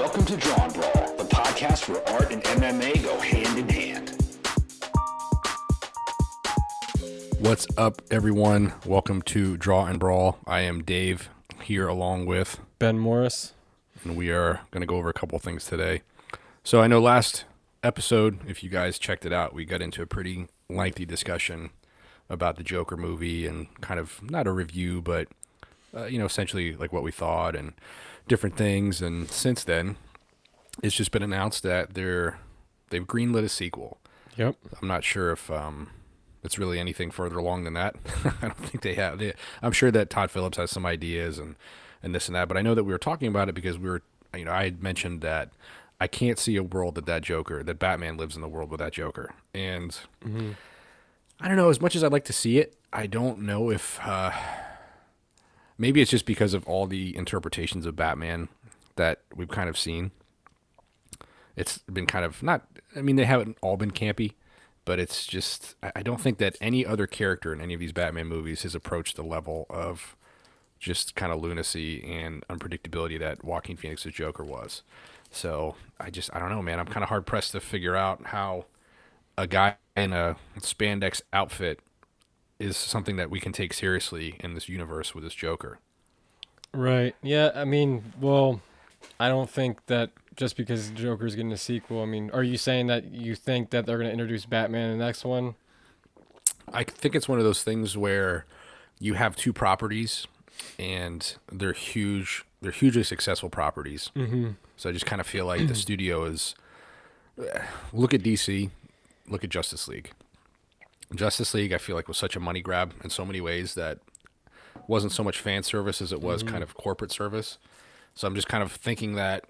Welcome to Draw and Brawl, the podcast where art and MMA go hand in hand. What's up, everyone? Welcome to Draw and Brawl. I am Dave, here along with Ben Morris. And we are going to go over a couple things today. So I know last episode, if you guys checked it out, we got into a pretty lengthy discussion about the Joker movie and kind of not a review, but essentially like what we thought and different things. And since then, it's just been announced that they've greenlit a sequel. Yep. I'm not sure if it's really anything further along than that. I don't think they have. I'm sure that Todd Phillips has some ideas and this and that, but I know that we were talking about it because I had mentioned that I can't see a world that Batman lives in the world with that Joker. And I don't know, as much as I'd like to see it, I don't know if maybe it's just because of all the interpretations of Batman that we've kind of seen. It's been kind of they haven't all been campy, but it's just, I don't think that any other character in any of these Batman movies has approached the level of just kind of lunacy and unpredictability that Joaquin Phoenix's Joker was. So I don't know, man. I'm kind of hard pressed to figure out how a guy in a spandex outfit is something that we can take seriously in this universe with this Joker. Right. Yeah. I mean, well, I don't think that just because Joker's getting a sequel, are you saying that you think that they're going to introduce Batman in the next one? I think it's one of those things where you have two properties and they're hugely successful properties. Mm-hmm. So I just kind of feel like the studio is, look at DC, look at Justice League. Justice League, I feel like, was such a money grab in so many ways that wasn't so much fan service as it was kind of corporate service. So I'm just kind of thinking that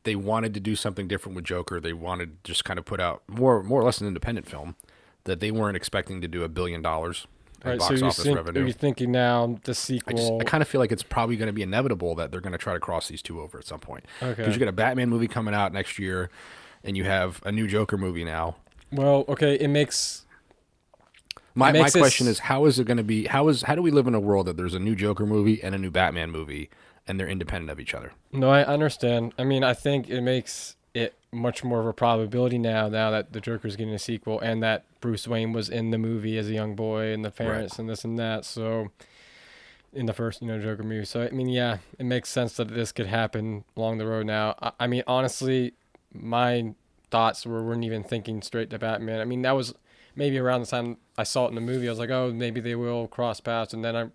they wanted to do something different with Joker. They wanted to just kind of put out more or less an independent film that they weren't expecting to do $1 billion in box office revenue. Are you thinking now the sequel? I kind of feel like it's probably going to be inevitable that they're going to try to cross these two over at some point. Okay. Because you got a Batman movie coming out next year, and you have a new Joker movie now. Well, okay, it makes... My question is, how is it going to be? How do we live in a world that there's a new Joker movie and a new Batman movie, and they're independent of each other? No, I understand. I think it makes it much more of a probability now that the Joker's getting a sequel and that Bruce Wayne was in the movie as a young boy and the parents and this and that. So in the first, Joker movie. So yeah, it makes sense that this could happen along the road now. Honestly, my thoughts weren't even thinking straight to Batman. That was maybe around the time I saw it in the movie. I was like, oh, maybe they will cross paths. And then I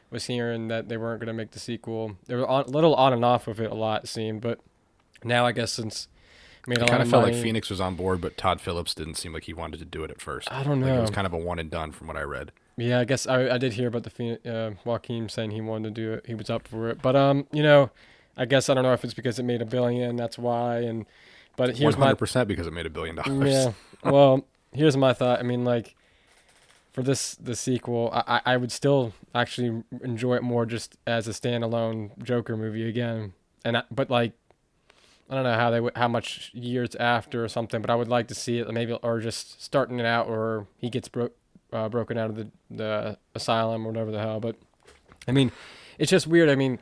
was hearing that they weren't going to make the sequel. They were a little on and off with it a lot, it seemed. But now I guess since made a lot of money. I kind of felt like Phoenix was on board, but Todd Phillips didn't seem like he wanted to do it at first. I don't know. Like it was kind of a one and done from what I read. Yeah, I guess I did hear about the Joaquin saying he wanted to do it. He was up for it. But, I guess I don't know if it's because it made $1 billion. That's why. But here's 100% because it made $1 billion. Yeah. Well, here's my thought. For the sequel, I would still actually enjoy it more just as a standalone Joker movie again. But I don't know how much years after or something, but I would like to see it maybe, or just starting it out, or he gets broken out of the asylum or whatever the hell. But it's just weird.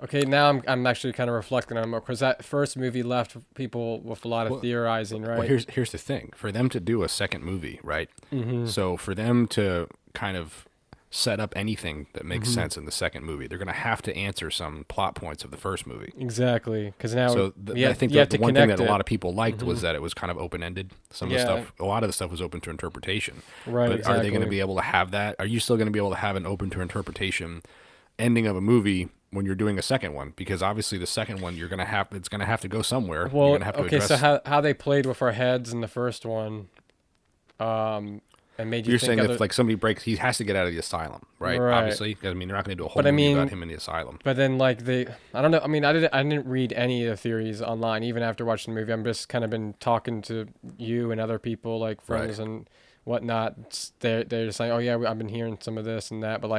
Okay, now I'm actually kind of reflecting on it more because that first movie left people with a lot of theorizing, right? Well, here's the thing. For them to do a second movie, right? Mm-hmm. So for them to kind of set up anything that makes sense in the second movie, they're going to have to answer some plot points of the first movie. Exactly, because now I think the one thing that a lot of people liked was that it was kind of open-ended. A lot of the stuff was open to interpretation. Right. But are they going to be able to have that? Are you still going to be able to have an open to interpretation ending of a movie when you're doing a second one? Because obviously the second one it's going to have to go somewhere. Well, you're going to have to okay, address... so how they played with our heads in the first one, and made you You're think saying that if somebody breaks, he has to get out of the asylum, right? Obviously, because they're not going to do a whole movie about him in the asylum. But then I don't know. I didn't read any of the theories online, even after watching the movie. I'm just kind of been talking to you and other people, like friends and whatnot. They're just like, oh yeah, I've been hearing some of this and that, but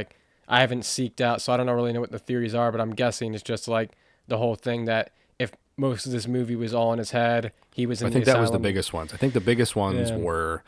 I haven't seeked out, so I don't really know what the theories are. But I'm guessing it's just the whole thing that if most of this movie was all in his head, he was in the asylum. I think that was the biggest ones. I think the biggest ones were.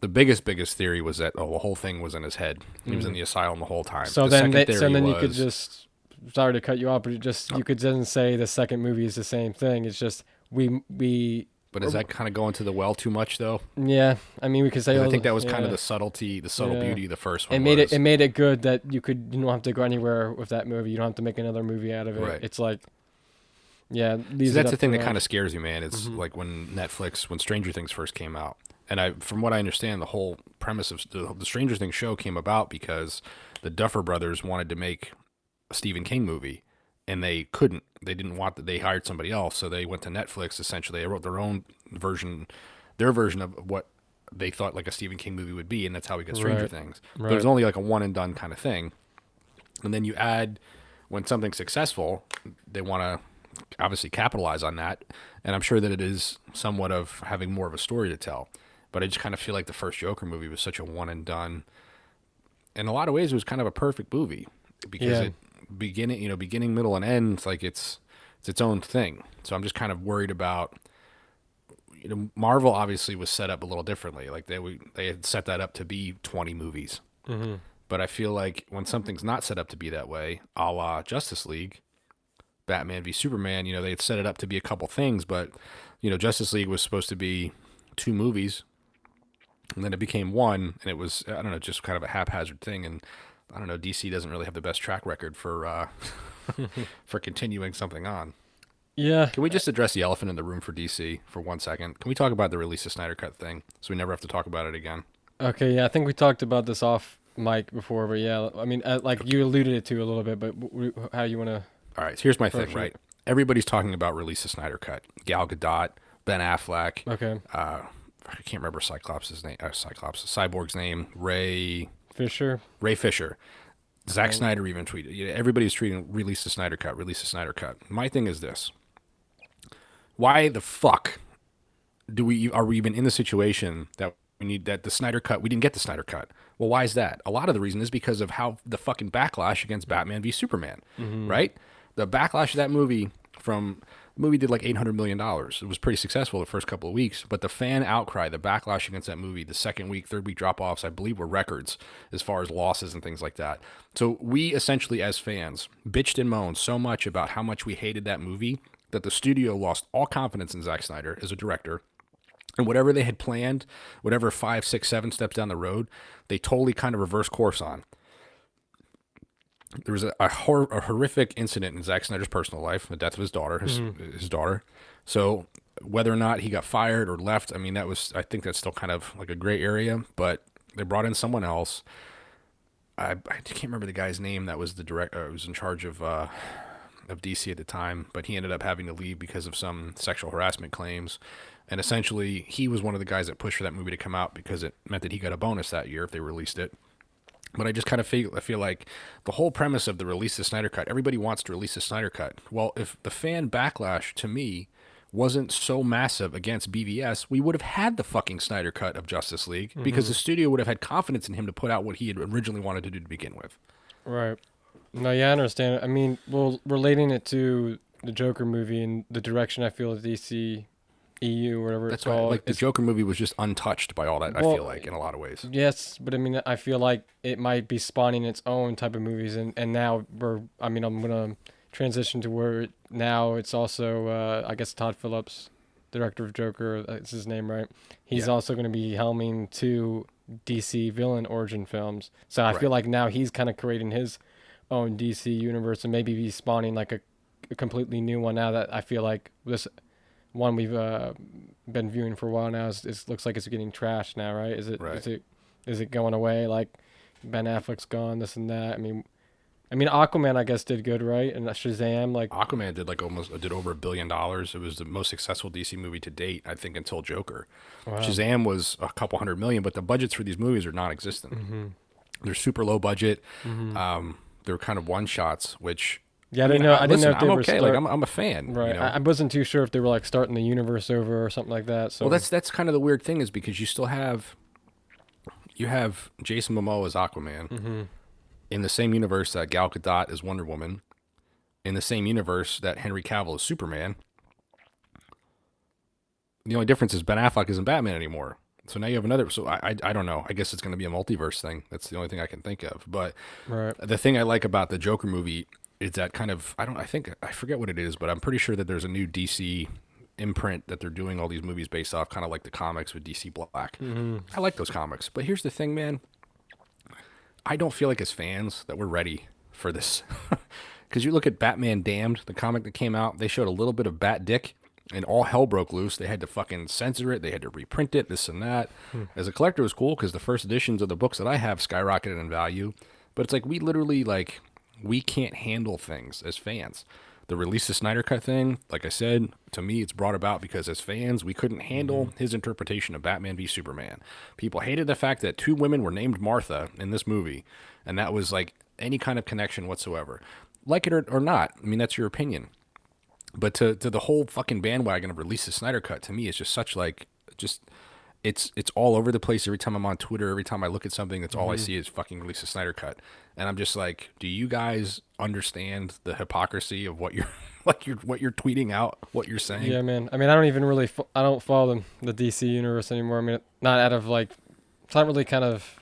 The biggest theory was that the whole thing was in his head. He was in the asylum the whole time. So then you could just sorry to cut you off, but you could then say the second movie is the same thing. It's just we. But is that kind of going to the well too much though? Yeah, I mean, we could say. I think that was kind of the subtle beauty of the first one. It made it good that you don't have to go anywhere with that movie. You don't have to make another movie out of it. Right. It's like, yeah. So that's the thing that kind of scares you, man. It's like when Stranger Things first came out, and from what I understand, the whole premise of the Stranger Things show came about because the Duffer Brothers wanted to make a Stephen King movie. And they couldn't. They didn't want that. They hired somebody else, so they went to Netflix. Essentially, they wrote their own version, their version of what they thought like a Stephen King movie would be, and that's how we got Stranger Things. Right. But it was only like a one and done kind of thing. And then you add when something's successful, they want to obviously capitalize on that. And I'm sure that it is somewhat of having more of a story to tell. But I just kind of feel like the first Joker movie was such a one and done. In a lot of ways, it was kind of a perfect movie because it. Beginning, middle, and end. It's like it's its own thing. So I'm just kind of worried about. Marvel obviously was set up a little differently. Like they had set that up to be 20 movies. Mm-hmm. But I feel like when something's not set up to be that way, a la Justice League, Batman v Superman, they had set it up to be a couple things, but Justice League was supposed to be 2 movies, and then it became 1, and it was just kind of a haphazard thing. And I don't know, DC doesn't really have the best track record for for continuing something on. Yeah. Can we just address the elephant in the room for DC for 1 second? Can we talk about the release of Snyder Cut thing so we never have to talk about it again? Okay, yeah, I think we talked about this off mic before, but yeah, I mean, you alluded it to a little bit, but how you want to... All right, so here's my thing, right? Everybody's talking about release of Snyder Cut. Gal Gadot, Ben Affleck. Okay. I can't remember Cyborg's name. Ray Fisher. Zack Snyder even tweeted. Everybody's tweeting, release the Snyder Cut. My thing is this. Why the fuck are we even in the situation that we need that the Snyder Cut, we didn't get the Snyder Cut? Well, why is that? A lot of the reason is because of how the fucking backlash against Batman v Superman, right? The backlash of that movie the movie did like $800 million. It was pretty successful the first couple of weeks, but the fan outcry, the backlash against that movie, the second week, third week drop-offs, I believe were records as far as losses and things like that. So we essentially as fans bitched and moaned so much about how much we hated that movie that the studio lost all confidence in Zack Snyder as a director. And whatever they had planned, whatever 5, 6, 7 steps down the road, they totally kind of reversed course on. There was a horrific incident in Zack Snyder's personal life, the death of his daughter, his daughter. So whether or not he got fired or left, I think that's still kind of like a gray area, but they brought in someone else. I can't remember the guy's name that was the director, was in charge of DC at the time, but he ended up having to leave because of some sexual harassment claims. And essentially, he was one of the guys that pushed for that movie to come out because it meant that he got a bonus that year if they released it. But I just kind of feel like the whole premise of the release of Snyder Cut, everybody wants to release the Snyder Cut. Well, if the fan backlash to me wasn't so massive against BVS, we would have had the fucking Snyder Cut of Justice League because the studio would have had confidence in him to put out what he had originally wanted to do to begin with. Right. No, yeah, I understand. I mean, well, relating it to the Joker movie and the direction I feel DC EU, whatever it's called. Like the Joker movie was just untouched by all that, I feel like, in a lot of ways. Yes, but I mean, I feel like it might be spawning its own type of movies, and now I'm going to transition to where now it's also, I guess, Todd Phillips, director of Joker, that's his name, right? He's also going to be helming 2 DC villain origin films. So I feel like now he's kind of creating his own DC universe and maybe be spawning like a completely new one now that I feel like this one we've been viewing for a while now looks like it's getting trashed now, right? Is it going away? Like Ben Affleck's gone, this and that. I mean Aquaman I guess did good, right? And Shazam, like Aquaman did did over $1 billion. It was the most successful DC movie to date, I think, until Joker. Wow. Shazam was a couple $100 million, but the budgets for these movies are non-existent. They're super low budget. They're kind of one shots, which. Yeah, I didn't know if they were okay. I'm a fan, right? I wasn't too sure if they were like starting the universe over or something like that. So well, that's kind of the weird thing is because you still have Jason Momoa as Aquaman in the same universe that Gal Gadot is Wonder Woman, in the same universe that Henry Cavill is Superman. The only difference is Ben Affleck isn't Batman anymore. So now you have another. So I don't know. I guess it's going to be a multiverse thing. That's the only thing I can think of. But the thing I like about the Joker movie is that kind of I forget what it is, but I'm pretty sure that there's a new DC imprint that they're doing all these movies based off, kind of like the comics with DC Black. I like those comics, but here's the thing, man. I don't feel like as fans that we're ready for this. Because you look at Batman Damned, the comic that came out, they showed a little bit of Bat Dick, and all hell broke loose. They had to fucking censor it. They had to reprint it, this and that. As a collector, it was cool because the first editions of the books that I have skyrocketed in value. But it's like we literally, like, we can't handle things as fans. The release of Snyder Cut thing, like I said, to me, it's brought about because as fans, we couldn't handle his interpretation of Batman v Superman. People hated the fact that 2 women were named Martha in this movie, and that was like any kind of connection whatsoever. Like it or not, I mean, that's your opinion. But to the whole fucking bandwagon of release of Snyder Cut, to me, is just such like, just, it's all over the place. Every time I'm on Twitter, every time I look at something, that's all I see is fucking release of Snyder Cut. And I'm just like, do you guys understand the hypocrisy of what you're what you're tweeting out, what you're saying? Yeah, man. I mean, I don't even really I don't follow the DC universe anymore. I mean, not out of like, it's not really kind of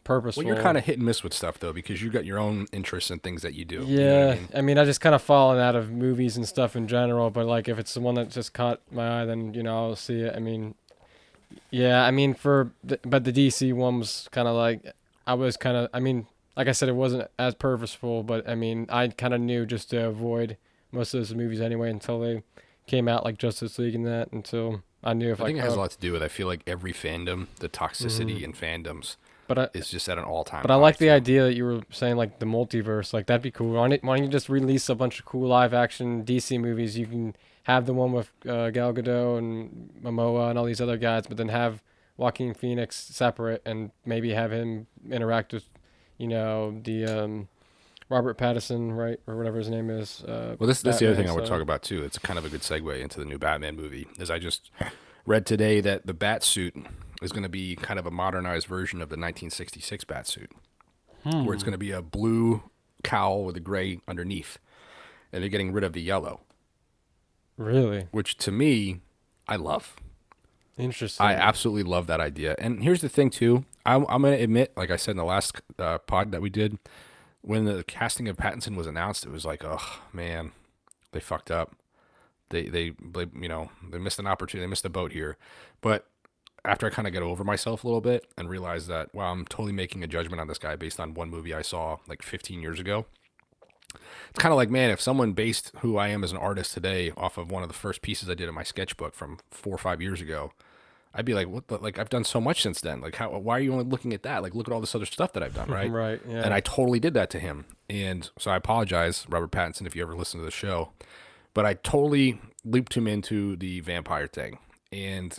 purposeful. Well, you're kind of hit and miss with stuff though, because you got your own interests and things that you do. Yeah, you know what I mean, I just kind of fallen out of movies and stuff in general. But like, if it's the one that just caught my eye, then I'll see it. I mean, yeah, I mean but the DC one was kind of like, I mean, like I said, it wasn't as purposeful, but I mean, I kind of knew just to avoid most of those movies anyway until they came out, like Justice League and that. Until I knew if I think it has a lot to do with, I feel like every fandom, the toxicity in fandoms. But it's just at an all-time But I like the idea that you were saying, like the multiverse. Like that'd be cool. Why don't you just release a bunch of cool live-action DC movies? You can have the one with Gal Gadot and Momoa and all these other guys, but then have Joaquin Phoenix separate and maybe have him interact with, the Robert Pattinson, right, or whatever his name is. Well, that's the other thing I would talk about too. It's kind of a good segue into the new Batman movie. Is I just read today that the bat suit is going to be kind of a modernized version of the 1966 bat suit, where it's going to be a blue cowl with a gray underneath, and they're getting rid of the yellow. Really? Which to me, I love. Interesting. I absolutely love that idea. And here's the thing too. I'm going to admit, like I said in the last pod that we did, when the casting of Pattinson was announced, it was like, oh man, they fucked up. They missed an opportunity. They missed the boat here. But after I kind of get over myself a little bit and realize that, wow, I'm totally making a judgment on this guy based on one movie I saw like 15 years ago. It's kind of like, man, if someone based who I am as an artist today off of one of the first pieces I did in my sketchbook from 4 or 5 years ago, I'd be like, what the, like, I've done so much since then. Like, why are you only looking at that? Like, look at all this other stuff that I've done, right? Right, yeah. And I totally did that to him. And so I apologize, Robert Pattinson, if you ever listen to the show. But I totally looped him into the vampire thing. And,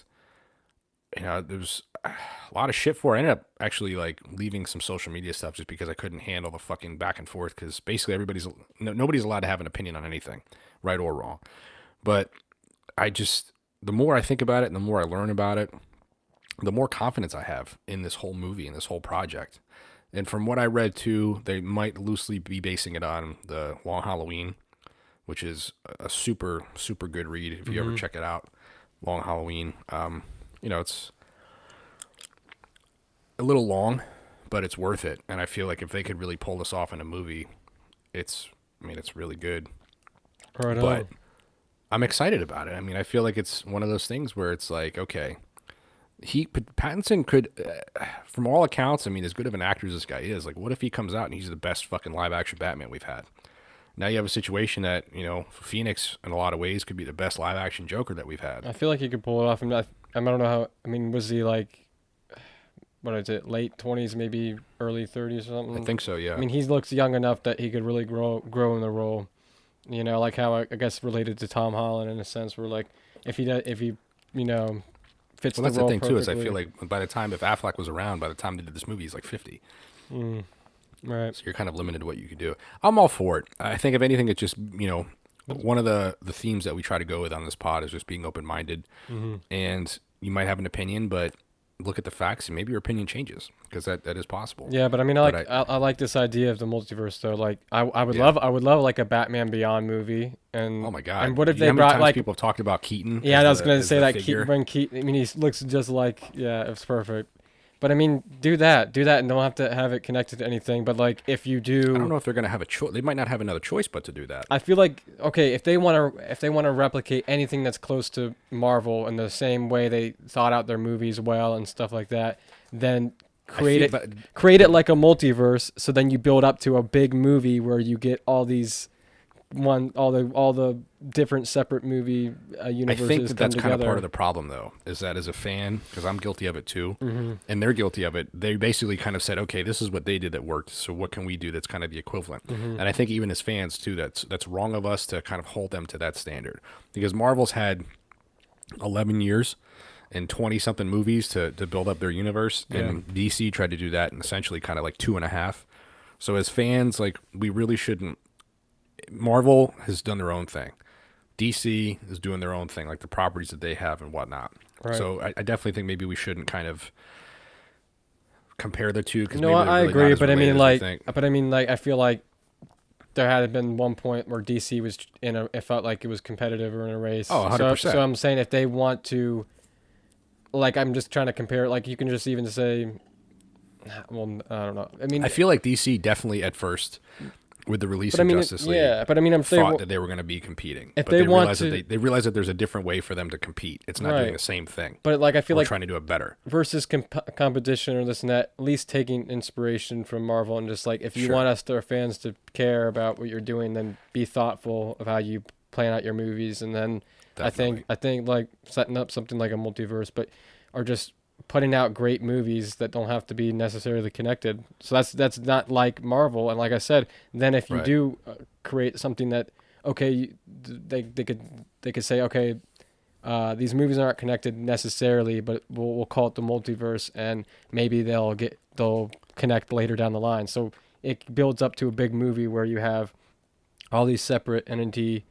there was a lot of shit for it. I ended up actually, like, leaving some social media stuff just because I couldn't handle the fucking back and forth. Because basically nobody's allowed to have an opinion on anything, right or wrong. But the more I think about it and the more I learn about it, the more confidence I have in this whole movie and this whole project. And from what I read too, they might loosely be basing it on the Long Halloween, which is a super, super good read if you ever check it out. Long Halloween. It's a little long, but it's worth it. And I feel like if they could really pull this off in a movie, it's really good. Right on. But I'm excited about it. I mean, I feel like it's one of those things where it's like, okay, Pattinson could, from all accounts, I mean, as good of an actor as this guy is, like, what if he comes out and he's the best fucking live action Batman we've had? Now you have a situation that, Phoenix in a lot of ways could be the best live action Joker that we've had. I feel like he could pull it off. I don't know how. I mean, was he like, what is it, late 20s, maybe early 30s or something? I think so, yeah. I mean, he looks young enough that he could really grow in the role. Like how I guess related to Tom Holland in a sense, where like if he fits the role that's the thing perfectly. too, is I feel like if Affleck was around, by the time they did this movie, he's like 50. Right. So you're kind of limited to what you could do. I'm all for it. I think if anything, it's just, one of the themes that we try to go with on this pod is just being open-minded. And you might have an opinion, but look at the facts and maybe your opinion changes, because that is possible. Yeah, but I mean, I like this idea of the multiverse though. Like I would love like a Batman Beyond movie. And oh my god! And what if you know they how many brought times like people have talked about Keaton? Yeah, I was gonna say that Keaton. Keaton. I mean, he looks just like it's perfect. But I mean, do that, and don't have to have it connected to anything. But like, if you do, I don't know if they're gonna have a choice. They might not have another choice but to do that. I feel like okay, if they want to replicate anything that's close to Marvel in the same way they thought out their movies well and stuff like that, then create it like a multiverse. So then you build up to a big movie where you get all these all the different separate movie universes. I think that that's come kind of together. part of the problem, though, is that as a fan, because I'm guilty of it too, Mm-hmm. and they're guilty of it. They basically kind of said, okay, this is what they did that worked, so what can we do that's kind of the equivalent? Mm-hmm. And I think even as fans too, that's wrong of us to kind of hold them to that standard, because Marvel's had 11 years and 20 something movies to build up their universe, and DC tried to do that in essentially kind of like 2.5. So as fans, like, we really shouldn't. Marvel has done their own thing. DC is doing their own thing, like the properties that they have and whatnot. Right. So I definitely think maybe we shouldn't kind of compare the two. No, I agree, but I mean, like, I feel like there had been one point where DC was it felt like it was competitive or in a race. Oh, 100%. So I'm saying if they want to, like, I'm just trying to compare it. Like, you can just even say, well, I don't know. I mean, I feel like DC definitely at first, with the release of Justice League, but I mean, I'm thought that they were going to be competing. If but they want realized to, they realized that there's a different way for them to compete. It's not doing the same thing. But like, I feel like trying to do it better versus competition or this and that. At least taking inspiration from Marvel and just like, if you want us, our fans, to care about what you're doing, then be thoughtful of how you plan out your movies. And then Definitely. I think like setting up something like a multiverse, or just putting out great movies that don't have to be necessarily connected. So that's not like Marvel. And like I said, then if you do create something that, okay, they could say, okay, these movies aren't connected necessarily, but we'll call it the multiverse, and maybe they'll connect later down the line. So it builds up to a big movie where you have all these separate entity,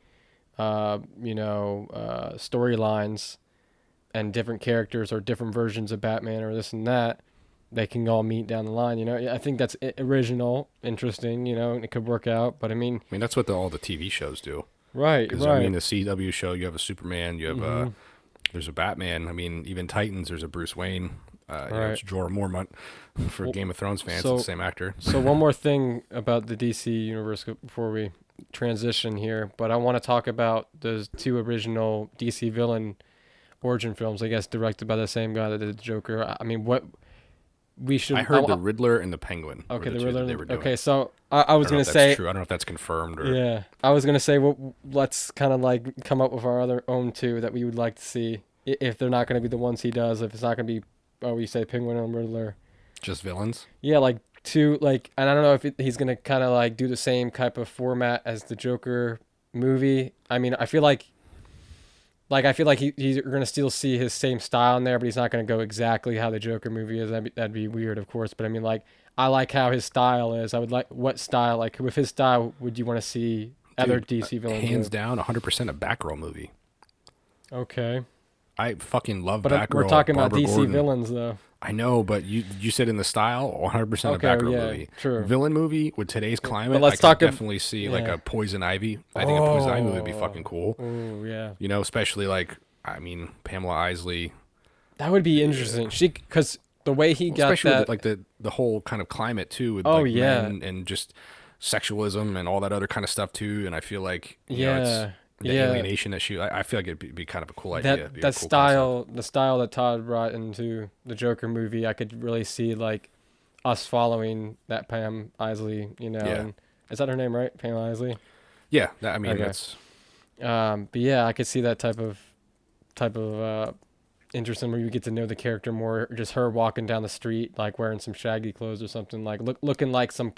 storylines, and different characters or different versions of Batman or this and that. They can all meet down the line. I think that's original, interesting. And it could work out. But I mean, that's what all the TV shows do. Right. Because I mean, the CW show, you have a Superman, you have there's a Batman. I mean, even Titans, there's a Bruce Wayne. It's Jorah Mormont for Game of Thrones fans. It's the same actor. So one more thing about the DC universe before we transition here, but I want to talk about those two original DC villain origin films, I guess, directed by the same guy that did the Joker. I mean, what we should. I heard the Riddler and the Penguin. Okay, the Riddler. They were doing. Okay, so I was gonna say. True. I don't know if that's confirmed or. Yeah, I was gonna say, well, let's kind of like come up with our own two that we would like to see if they're not gonna be the ones he does. If it's not gonna be, we say Penguin and Riddler. Just villains. Yeah, like two, like, and I don't know if he's gonna kind of like do the same type of format as the Joker movie. I mean, I feel like he's going to still see his same style in there, but he's not going to go exactly how the Joker movie is. That'd be weird, of course. But I mean, like, I like how his style is. I would like, what style, like, with his style, would you want to see other DC villains? Hands down, 100% a Batgirl movie. Okay. I fucking love Batgirl. We're talking Barbara about DC Gordon. villains, though. I know, but you said in the style, 100% a Batgirl movie. True. Villain movie with today's climate, let's I could definitely see like a Poison Ivy. I think a Poison Ivy would be fucking cool. Oh, yeah. Especially like, I mean, Pamela Isley. That would be interesting. Because the way he got especially that, with, like the whole kind of climate too, with men and just sexualism and all that other kind of stuff too. And I feel like it's the alienation that I feel like it'd be kind of a cool idea. That cool style, the style that Todd brought into the Joker movie, I could really see like us following that Pam Isley. And is that her name, right? Pam Isley. Yeah, that's. But yeah, I could see that type of interesting where you get to know the character more. Just her walking down the street, like wearing some shaggy clothes or something, like looking like some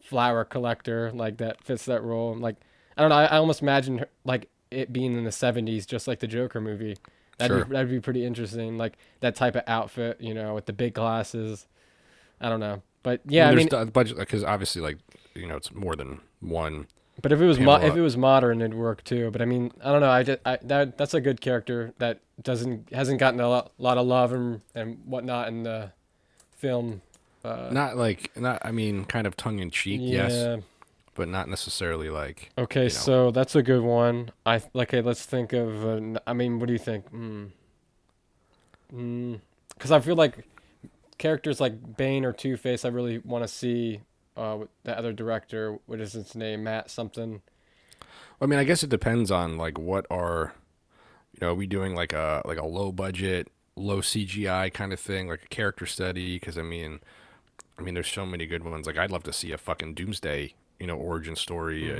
flower collector, like that fits that role. Like, I don't know. I almost imagine her, like it being in the 70s, just like the Joker movie. That'd be pretty interesting. Like that type of outfit, with the big glasses. I don't know, but yeah, I mean, because obviously, like it's more than one. But if it was modern, it'd work too. But I mean, I don't know. That's a good character that hasn't gotten a lot of love and whatnot in the film. I mean, kind of tongue in cheek, yes, but not necessarily like. Okay, so that's a good one. Let's think of. I mean, what do you think? Because I feel like characters like Bane or Two-Face, I really want to see with the other director. What is his name? Matt something. I mean, I guess it depends on like what are, are we doing like a low budget, low CGI kind of thing, like a character study? Because there's so many good ones. Like I'd love to see a fucking Doomsday, origin story.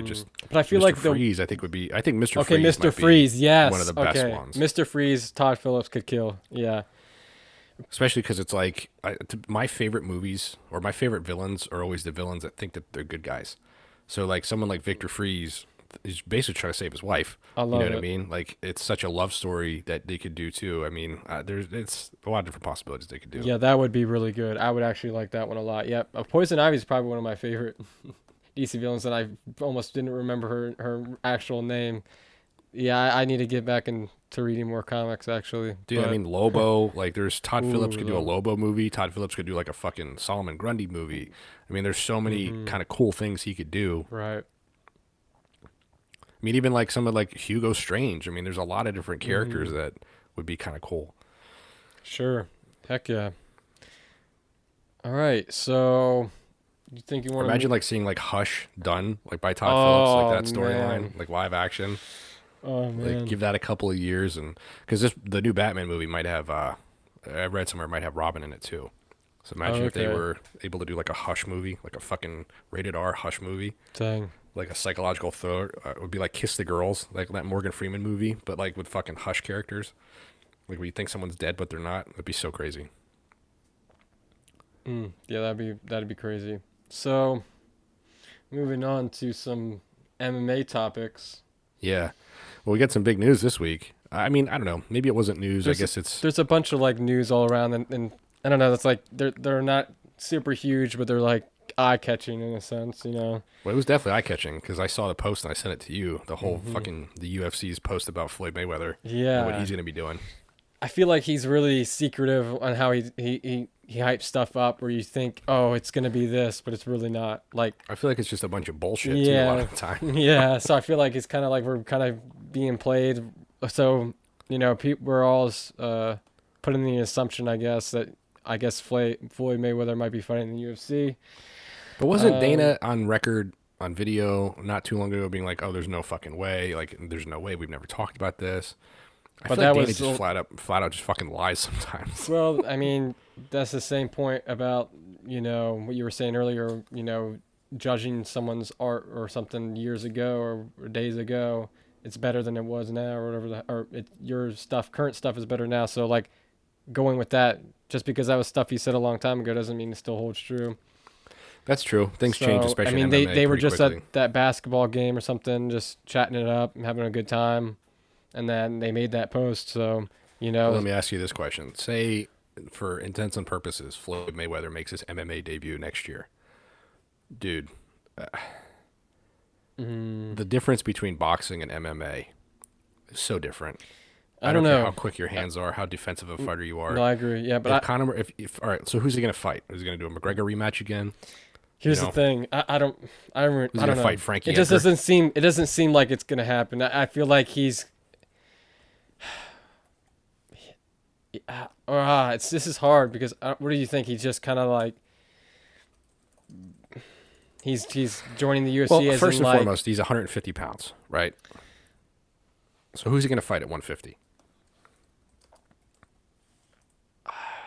But I feel Mr. like Freeze, I think would be. I think Mr. Okay, Freeze. Mr. Freeze, yes. One of the best ones. Mr. Freeze, Todd Phillips could kill. Yeah. Especially because it's like my favorite movies or my favorite villains are always the villains that think that they're good guys. So like someone like Victor Freeze is basically trying to save his wife. I love what it. I mean? Like it's such a love story that they could do too. I mean, it's a lot of different possibilities they could do. Yeah, that would be really good. I would actually like that one a lot. Yep. Poison Ivy is probably one of my favorite DC villains, and I almost didn't remember her actual name. Yeah, I need to get back into reading more comics, actually. Dude, I mean, Lobo, like there's Todd Phillips could do a Lobo. Lobo movie. Todd Phillips could do like a fucking Solomon Grundy movie. I mean, there's so many kind of cool things he could do. Right. I mean, even like some of like Hugo Strange. I mean, there's a lot of different characters that would be kind of cool. Sure. Heck yeah. All right, so you think you want to Imagine like seeing like Hush done like by Todd Phillips, like that man. storyline, like live action. Oh man. Like give that a couple of years, and because the new Batman movie might have I read somewhere it might have Robin in it too. So imagine if they okay. were able to do like a Hush movie, like a fucking rated R Hush movie, Dang. like a psychological thriller. It would be like Kiss the Girls, like that Morgan Freeman movie, but like with fucking Hush characters, like where you think someone's dead but they're not. That'd be so crazy. Yeah, that'd be crazy. So, moving on to some MMA topics. Yeah, well, we got some big news this week. I mean, I don't know. Maybe it wasn't news. I guess it's There's a bunch of like news all around, and I don't know. That's like they're not super huge, but they're like eye catching in a sense, Well, it was definitely eye catching because I saw the post and I sent it to you. The whole fucking the UFC's post about Floyd Mayweather. Yeah. And what he's gonna be doing. I feel like he's really secretive on how he hypes stuff up, where you think, oh, it's gonna be this, but it's really not. Like, I feel like it's just a bunch of bullshit too, a yeah, lot of the time. yeah. So I feel like it's kind of like we're kind of being played. So we're all putting the assumption, I guess, that Floyd Mayweather might be fighting in the UFC. But wasn't Dana on record on video not too long ago being like, "Oh, there's no fucking way. Like, there's no way. We've never talked about this." I But feel that like Dana was just flat out just fucking lies sometimes. Well, I mean, that's the same point about, what you were saying earlier, judging someone's art or something years ago or days ago. It's better than it was now or whatever, your current stuff is better now. So like going with that, just because that was stuff he said a long time ago doesn't mean it still holds true. That's true. Things change, especially in MMA they were pretty just quickly. at that basketball game or something, just chatting it up and having a good time. And then they made that post. So, Let me ask you this question. Say, for intents and purposes, Floyd Mayweather makes his MMA debut next year. Dude, the difference between boxing and MMA is so different. I don't know care how quick your hands are, how defensive a fighter you are. No, I agree. Yeah, but if all right, so who's he gonna fight? Is he gonna do a McGregor rematch again? Here's the thing. I don't Who's he gonna know. fight Frankie It just Edgar? doesn't seem like it's gonna happen. I feel like he's. This is hard because what do you think? He's just kind of like. He's joining the UFC Well, as first in and like. foremost, he's 150 pounds, right? So who's he gonna fight at 150?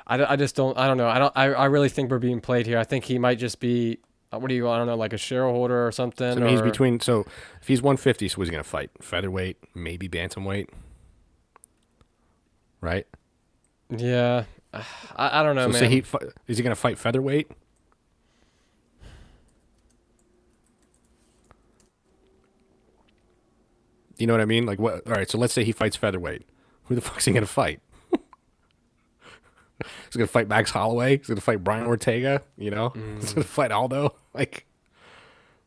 I just don't. I don't know. I really think we're being played here. I think he might just be. I don't know, like a shareholder or something. So he's between. So if he's 150, so who's he gonna fight? Featherweight, maybe bantamweight, right? Yeah, I don't know, So man. say is he gonna fight featherweight? You know what I mean? Like what? All right. So let's say he fights featherweight. Who the fuck's he gonna fight? He's gonna fight Max Holloway. He's gonna fight Brian Ortega. He's gonna fight Aldo. Like,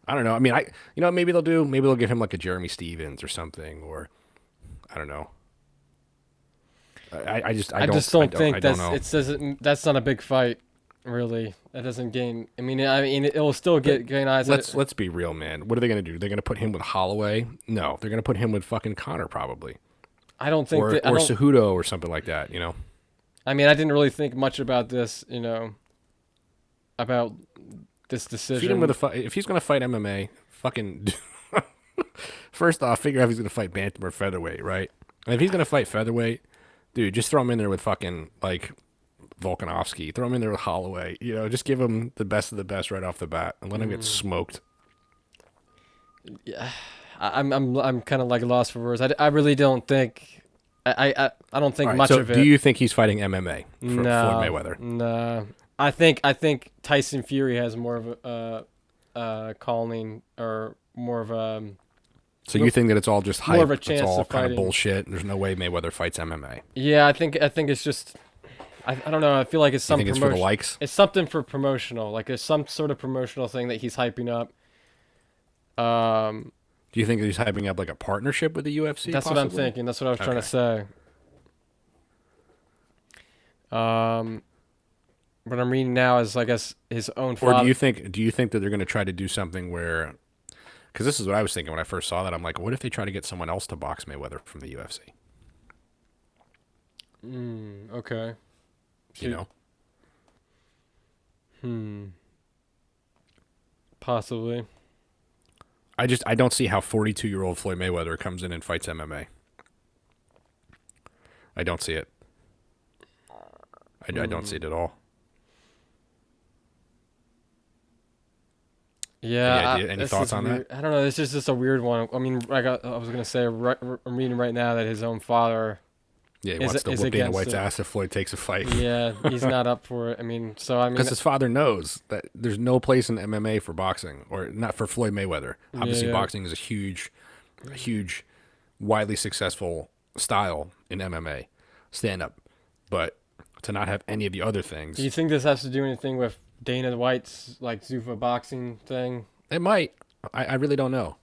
I don't know. I mean, maybe they'll give him like a Jeremy Stevens or something, or I don't know. I just don't think that's not a big fight, really. That doesn't gain. I mean, it will still gain eyes. Let's be real, man. What are they gonna do? They're gonna put him with Holloway? No, they're gonna put him with fucking Conor probably. I don't think or Cejudo or something like that. I mean, I didn't really think much about this, about this decision. Feed him with a fight. If he's gonna fight MMA, fucking first off, figure out if he's gonna fight bantam or featherweight, right? And if he's gonna fight featherweight, dude, just throw him in there with fucking like Volkanovski. Throw him in there with Holloway. Just give him the best of the best right off the bat and let him get smoked. Yeah, I'm kind of like lost for words. I really don't think. I don't think much of it. Do you think he's fighting MMA for Floyd Mayweather? No. I think Tyson Fury has more of a calling or more of a. So you think that it's all just hype? More of a chance it's all of kind fighting. of bullshit. There's no way Mayweather fights MMA. Yeah, I think it's just. I don't know. I feel like it's some. You think it's for the likes? It's something for promotional. Like it's some sort of promotional thing that he's hyping up. Do you think that he's hyping up like a partnership with the UFC? That's possibly? what I'm thinking. That's what I was trying to say. What I'm reading now is, I guess, his own father. Or do you think that they're going to try to do something where, because this is what I was thinking when I first saw that. I'm like, what if they try to get someone else to box Mayweather from the UFC? Okay. Possibly. I don't see how 42-year-old Floyd Mayweather comes in and fights MMA. I don't see it. I don't see it at all. Yeah. Any thoughts on that? I don't know. It's just a weird one. I mean, I was gonna say, I'm reading right now that his own father. Yeah, he wants to whoop Dana White's ass if Floyd takes a fight. Yeah, he's not up for it. I mean, because his father knows that there's no place in MMA for boxing, or not for Floyd Mayweather. Obviously, boxing is a huge, widely successful style in MMA, stand up. But to not have any of the other things. Do you think this has to do anything with Dana White's like Zuffa boxing thing? It might. I really don't know.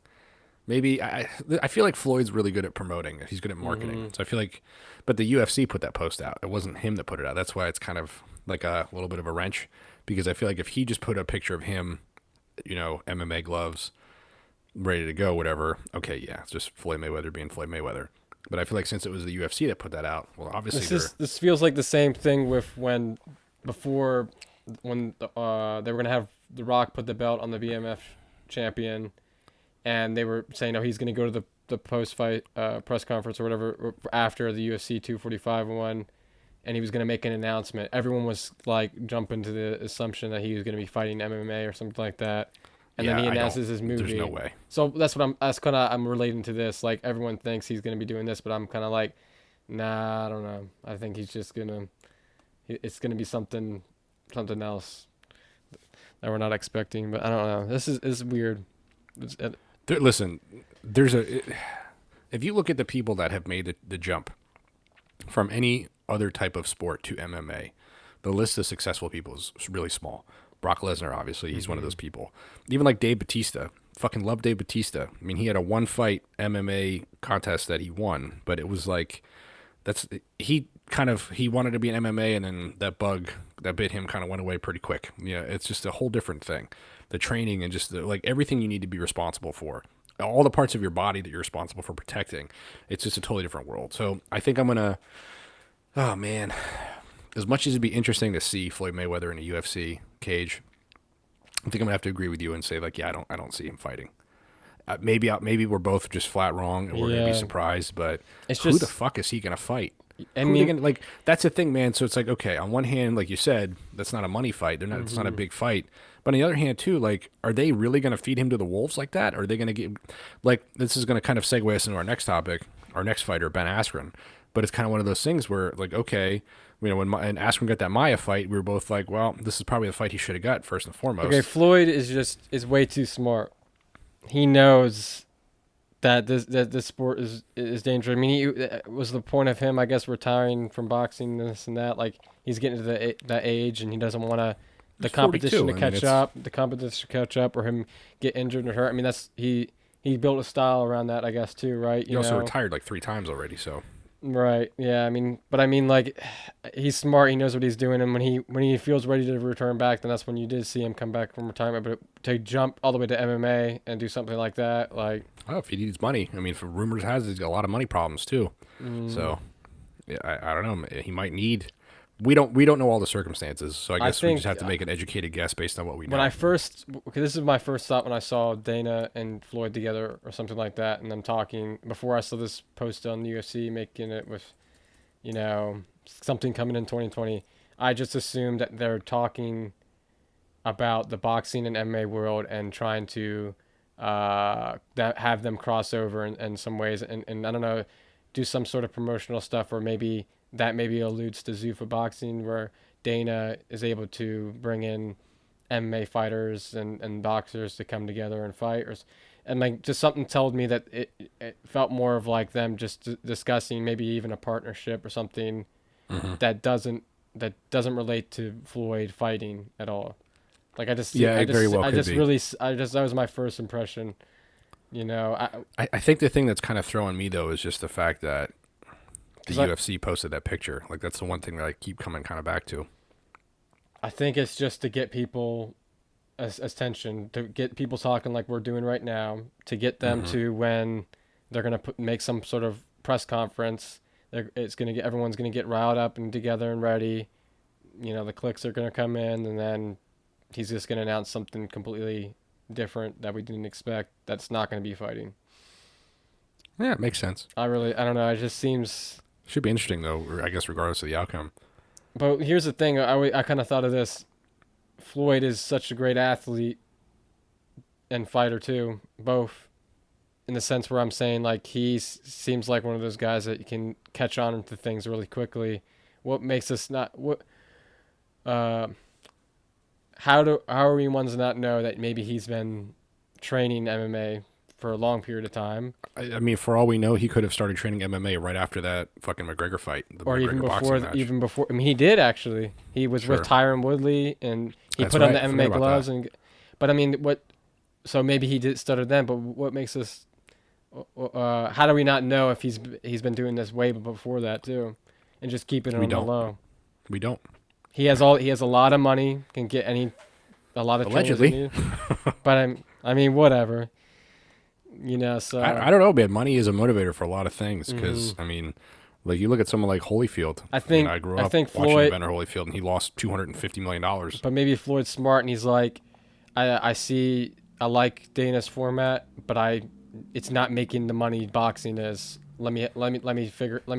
Maybe I feel like Floyd's really good at promoting. He's good at marketing. So I feel like, but the UFC put that post out. It wasn't him that put it out. That's why it's kind of like a little bit of a wrench, because I feel like if he just put a picture of him, MMA gloves, ready to go, whatever. Okay, yeah, it's just Floyd Mayweather being Floyd Mayweather. But I feel like since it was the UFC that put that out, well, obviously this feels like the same thing with when they were gonna have The Rock put the belt on the BMF champion. And they were saying, he's going to go to the post-fight press conference or whatever after the UFC 245 one, and he was going to make an announcement. Everyone was like jumping to the assumption that he was going to be fighting MMA or something like that. And then he announces his movie. There's no way. So that's what I'm relating to this. Like everyone thinks he's going to be doing this, but I'm kind of like, nah, I don't know. I think he's just it's going to be something else that we're not expecting. But I don't know. This is weird. Listen, if you look at the people that have made the jump from any other type of sport to MMA, the list of successful people is really small. Brock Lesnar, obviously, he's one of those people. Even like Dave Bautista, fucking love Dave Bautista. I mean, he had a one-fight MMA contest that he won, but it was like, he wanted to be an MMA, and then that bug that bit him kind of went away pretty quick. It's just a whole different thing. The training and just like everything you need to be responsible for, all the parts of your body that you're responsible for protecting, it's just a totally different world. So I think I'm gonna, oh man, as much as it'd be interesting to see Floyd Mayweather in a UFC cage, I think I'm gonna have to agree with you and say like, yeah, I don't see him fighting. Maybe we're both just flat wrong and we're gonna be surprised, but who the fuck is he gonna fight? I mean, that's the thing, man. So it's like, okay, on one hand, like you said, that's not a money fight. It's not a big fight. But on the other hand, too, like, are they really going to feed him to the wolves like that? Or are they going to get, like, this is going to kind of segue us into our next topic, our next fighter, Ben Askren. But it's kind of one of those things where, like, okay, when Askren got that Maya fight, we were both like, well, this is probably the fight he should have got first and foremost. Okay, Floyd is way too smart. He knows that this sport is dangerous. I mean, it was the point of him, I guess, retiring from boxing, this and that. Like, he's getting to that age, and he doesn't want to the competition to catch up, or him get injured or hurt. I mean, he built a style around that, I guess, too, right? He also retired like 3 times already, so. Right. Yeah. I mean, like, he's smart. He knows what he's doing, and when he feels ready to return back, then that's when you did see him come back from retirement. But to jump all the way to MMA and do something like that, like. Oh, if he needs money, I mean, for rumors has he's got a lot of money problems too. So, yeah, I don't know. He might need we don't know all the circumstances, so I guess we think just have to make an educated guess based on what we know. when this is my first thought when I saw Dana and Floyd together or something like that, and them talking before I saw this post on the UFC making it with, something coming in 2020. I just assumed that they're talking about the boxing and MMA world and trying to have them cross over in some ways, and I don't know, do some sort of promotional stuff, or maybe alludes to Zuffa boxing, where Dana is able to bring in MMA fighters and boxers to come together and fight, and like just something told me that it felt more of like them just discussing maybe even a partnership or something that doesn't relate to Floyd fighting at all. Like that was my first impression. I think the thing that's kind of throwing me though is just the fact that the UFC posted that picture. Like that's the one thing that I keep coming kind of back to. I think it's just to get people as tension, to get people talking like we're doing right now, to get them to when they're gonna make some sort of press conference. Everyone's gonna get riled up and together and ready. The clicks are gonna come in, and then he's just gonna announce something completely different that we didn't expect. That's not gonna be fighting. Yeah, it makes sense. I don't know. It just seems. Should be interesting though, I guess, regardless of the outcome. But here's the thing. I kind of thought of this. Floyd is such a great athlete and fighter too, both in the sense where I'm saying like he seems like one of those guys that you can catch on to things really quickly. What makes us not what? How are we ones to not know that maybe he's been training MMA for a long period of time? I mean, for all we know, he could have started training MMA right after that fucking McGregor fight, or even before. I mean, he did actually. He was with Tyron Woodley, and he put on the MMA gloves. But I mean, what? So maybe he did started then. But what makes us? How do we not know if he's been doing this way before that too, and just keeping it on the low? We don't. He has a lot of money, can get a lot of allegedly. But I mean, whatever. So I don't know, man. Money is a motivator for a lot of things because I mean, like you look at someone like Holyfield. I grew up watching Evander Holyfield, and he lost $250 million. But maybe Floyd's smart, and he's like, I like Dana's format, but it's not making the money boxing is. Let me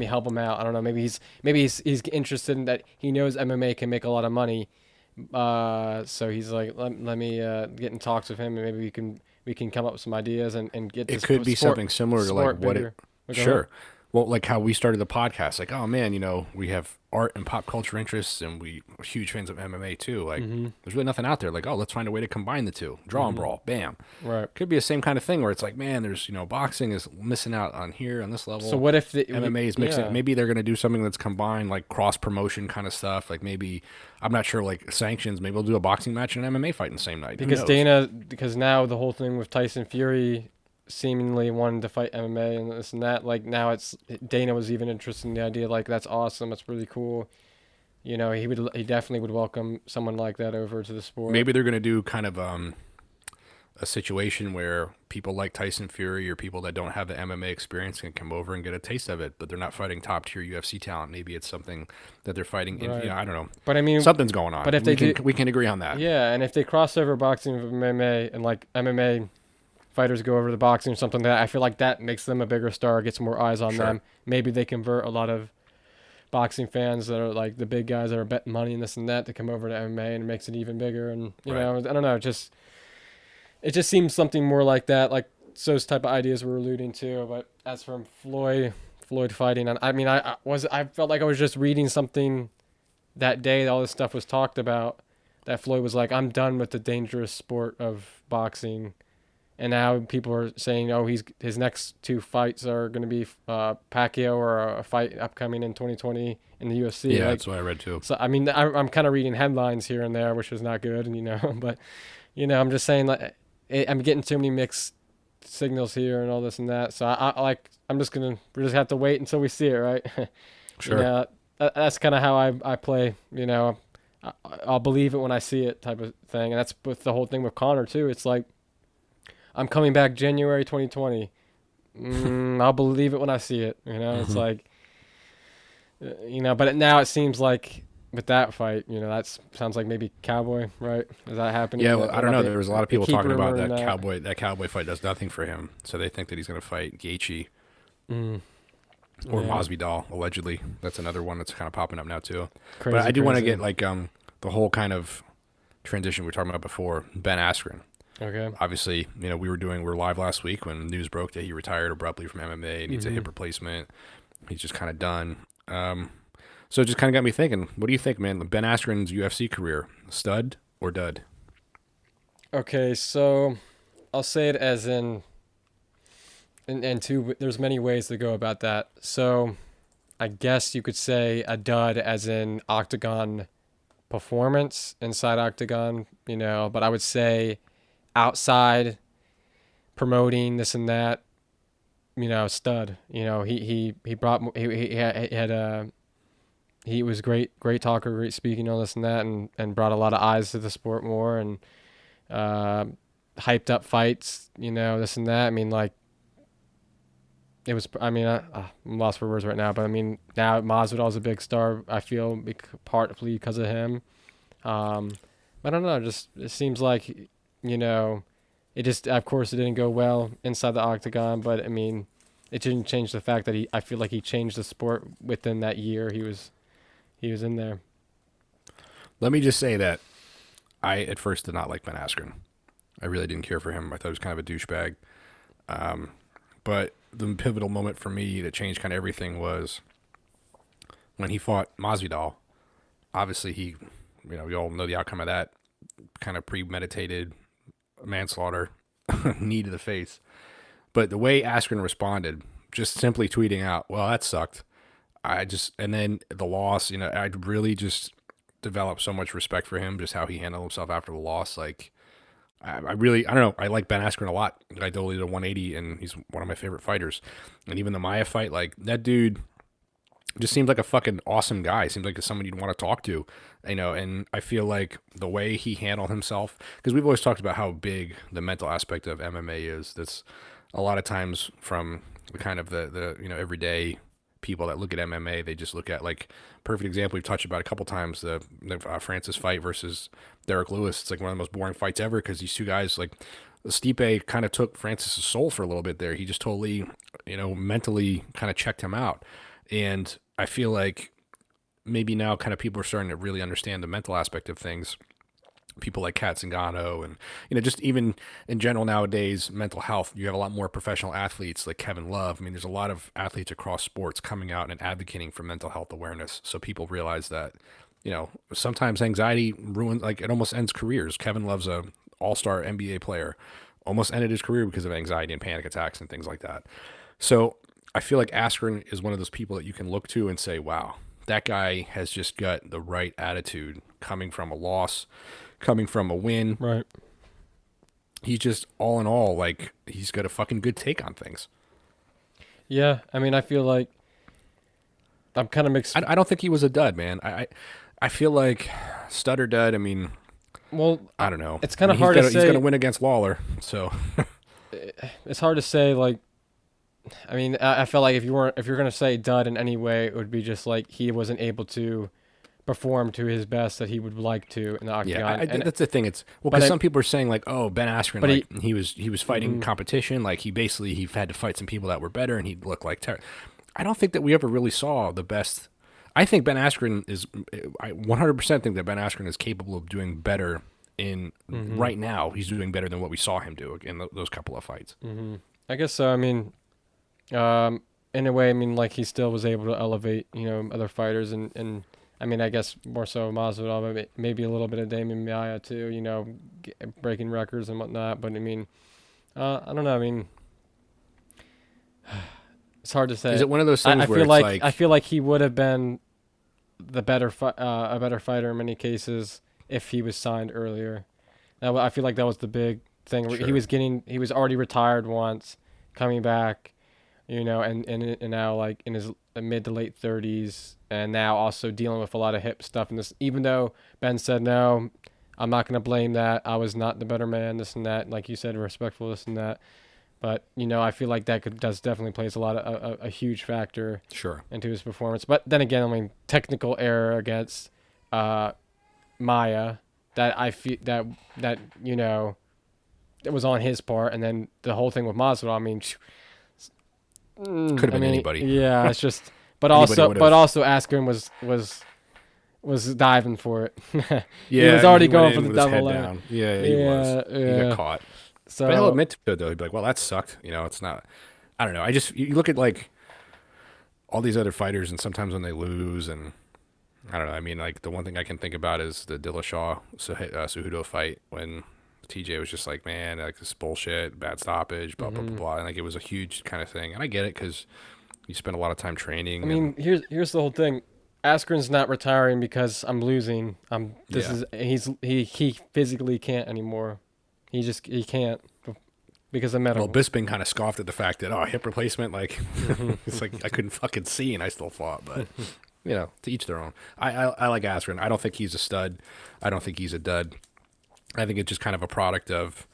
help him out. I don't know. Maybe he's interested in that. He knows MMA can make a lot of money. So he's like, let me get in talks with him, and maybe we can come up with some ideas and get. It could be something similar to like what it. Sure. Well, like how we started the podcast, like, oh man, we have art and pop culture interests, and we are huge fans of MMA too. Like, there's really nothing out there. Like, oh, let's find a way to combine the two. Draw and brawl, bam. Right. Could be the same kind of thing where it's like, man, there's boxing is missing out on here on this level. So what if the MMA is mixing? Yeah. Maybe they're gonna do something that's combined, like cross promotion kind of stuff. Like maybe I'm not sure, like sanctions. Maybe we'll do a boxing match and an MMA fight in the same night. Because now the whole thing with Tyson Fury seemingly wanting to fight MMA and this and that, like now Dana was even interested in the idea, like that's awesome, that's really cool. He definitely would welcome someone like that over to the sport. Maybe they're gonna do kind of a situation where people like Tyson Fury or people that don't have the MMA experience can come over and get a taste of it, but they're not fighting top tier UFC talent. Maybe it's something that they're fighting in. Right. I don't know. But I mean, something's going on. But if we can agree on that. Yeah, and if they cross over boxing with MMA and like MMA fighters go over to boxing or something, that I feel like that makes them a bigger star, gets more eyes on them. Maybe they convert a lot of boxing fans that are like the big guys that are betting money and this and that to come over to MMA, and it makes it even bigger. And you know, I don't know, it just seems something more like that, like those type of ideas we're alluding to. But as from Floyd fighting, I mean, I felt like I was just reading something that day. All this stuff was talked about. That Floyd was like, I'm done with the dangerous sport of boxing. And now people are saying, oh, his next two fights are going to be Pacquiao or a fight upcoming in 2020 in the UFC. Yeah, that's what I read too. So I mean, I'm kind of reading headlines here and there, which is not good, but I'm just saying, like, I'm getting too many mixed signals here and all this and that. So we just have to wait until we see it, right? Sure. That's kind of how I play. I'll believe it when I see it, type of thing. And that's with the whole thing with Conor too. It's like, I'm coming back January 2020. I'll believe it when I see it. It's like, but now it seems like with that fight, that sounds like maybe Cowboy, right? Is that happening? Yeah, well, I don't know. There was a lot of people talking about rumor that cowboy fight does nothing for him. So they think that he's going to fight Gaethje Mm, or yeah. Masvidal, allegedly. That's another one that's kind of popping up now too. Crazy, but I do want to crazy. get like the whole kind of transition we were talking about before. Ben Askren. Okay. Obviously, we were live last week when news broke that he retired abruptly from MMA, needs a hip replacement. He's just kind of done. So it just kind of got me thinking, what do you think, man? Ben Askren's UFC career, stud or dud? Okay, so I'll say it as in two. There's many ways to go about that. So I guess you could say a dud as in octagon performance inside octagon, but I would say outside promoting this and that, stud. He brought he had a he was great talker, great speaking, all this and that, and brought a lot of eyes to the sport more, and hyped up fights, this and that. I mean, like, it was, I mean, I'm lost for words right now, but I mean, now Masvidal's a big star, I feel, partly because of him. I don't know, just, it seems like, it just, of course, it didn't go well inside the octagon, but I mean, it didn't change the fact that I feel like he changed the sport within that year he was in there. Let me just say that I at first did not like Ben Askren. I really didn't care for him. I thought he was kind of a douchebag. But the pivotal moment for me that changed kind of everything was when he fought Masvidal. Obviously, we all know the outcome of that. Kind of premeditated manslaughter, knee to the face. But the way Askren responded, just simply tweeting out, "Well, that sucked." And then the loss, I really just developed so much respect for him, just how he handled himself after the loss. Like, I don't know. I like Ben Askren a lot. I totally did a 180, and he's one of my favorite fighters. And even the Maya fight, like, that dude just seemed like a fucking awesome guy. Seemed like someone you'd want to talk to, and I feel like the way he handled himself, because we've always talked about how big the mental aspect of MMA is. That's a lot of times from the kind of the everyday people that look at MMA, they just look at, like, perfect example we've touched about a couple times, the Francis fight versus Derek Lewis. It's like one of the most boring fights ever because these two guys, like, Stipe kind of took Francis's soul for a little bit there. He just totally, mentally kind of checked him out. And I feel like maybe now kind of people are starting to really understand the mental aspect of things. People like Kat Zingano and, just even in general nowadays, mental health, you have a lot more professional athletes like Kevin Love. I mean, there's a lot of athletes across sports coming out and advocating for mental health awareness. So people realize that, sometimes anxiety ruins, like, it almost ends careers. Kevin Love's a all-star NBA player, almost ended his career because of anxiety and panic attacks and things like that. So I feel like Askren is one of those people that you can look to and say, wow, that guy has just got the right attitude coming from a loss, coming from a win. Right. He's just, all in all, like, he's got a fucking good take on things. Yeah, I mean, I feel like I'm kind of mixed. I don't think he was a dud, man. I feel like stud or dud, I mean, well, I don't know. It's kind of hard to say. He's going to win against Lawler, so. It's hard to say, like, I mean, I felt like if you're going to say dud in any way, it would be just like he wasn't able to perform to his best that he would like to in the octagon. Yeah, that's the thing. It's because some people are saying, like, oh, Ben Askren, but like, he was fighting competition, like, he had to fight some people that were better, and he looked like I don't think that we ever really saw the best. I think Ben Askren I 100% think that Ben Askren is capable of doing better right now. He's doing better than what we saw him do in those couple of fights. I guess so. I mean, in a way, I mean, like, he still was able to elevate, other fighters, and I mean, I guess more so Masvidal, but maybe a little bit of Damian Maia too, breaking records and whatnot. But I mean, I don't know. I mean, it's hard to say. Is it one of those things I where feel it's like I feel like he would have been a better fighter in many cases if he was signed earlier. Now, I feel like that was the big thing. Sure. He was already retired once, coming back, and now, like, in his mid to late 30s, and now also dealing with a lot of hip stuff. And this, even though Ben said, no, I'm not going to blame that. I was not the better man, this and that. Like you said, respectful, this and that. But, I feel like that does definitely plays a huge factor Sure into his performance. But then again, I mean, technical error against Maya that I feel that it was on his part, and then the whole thing with Masvidal. I mean, Could have been anybody. Yeah, it's just. But Anybody would've- also Askren was diving for it. Yeah, he was already went going in for the with his double head leg. down. Yeah, he was. He Yeah. got caught. So But he'll admit to it though. He'd be like, "Well, that sucked." It's not. I don't know. You look at like all these other fighters, and sometimes when they lose, and I don't know. I mean, like the one thing I can think about is the Dillashaw Cejudo fight when TJ was just like, "Man, like this is bullshit, bad stoppage, blah blah blah blah," and like it was a huge kind of thing. And I get it because you spend a lot of time training. I mean, here's the whole thing. Askren's not retiring because I'm losing. He physically can't anymore. He can't because of medical. Well, Bisping kind of scoffed at the fact that hip replacement, like it's like I couldn't fucking see and I still fought, but to each their own. I like Askren. I don't think he's a stud. I don't think he's a dud. I think it's just kind of a product of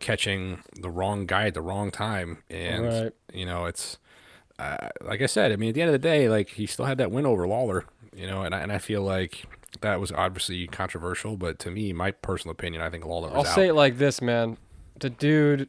catching the wrong guy at the wrong time, and it's like I said. I mean, at the end of the day, like he still had that win over Lawler, and I feel like that was obviously controversial, but to me, my personal opinion, I think Lawler was I'll say it like this, man. The dude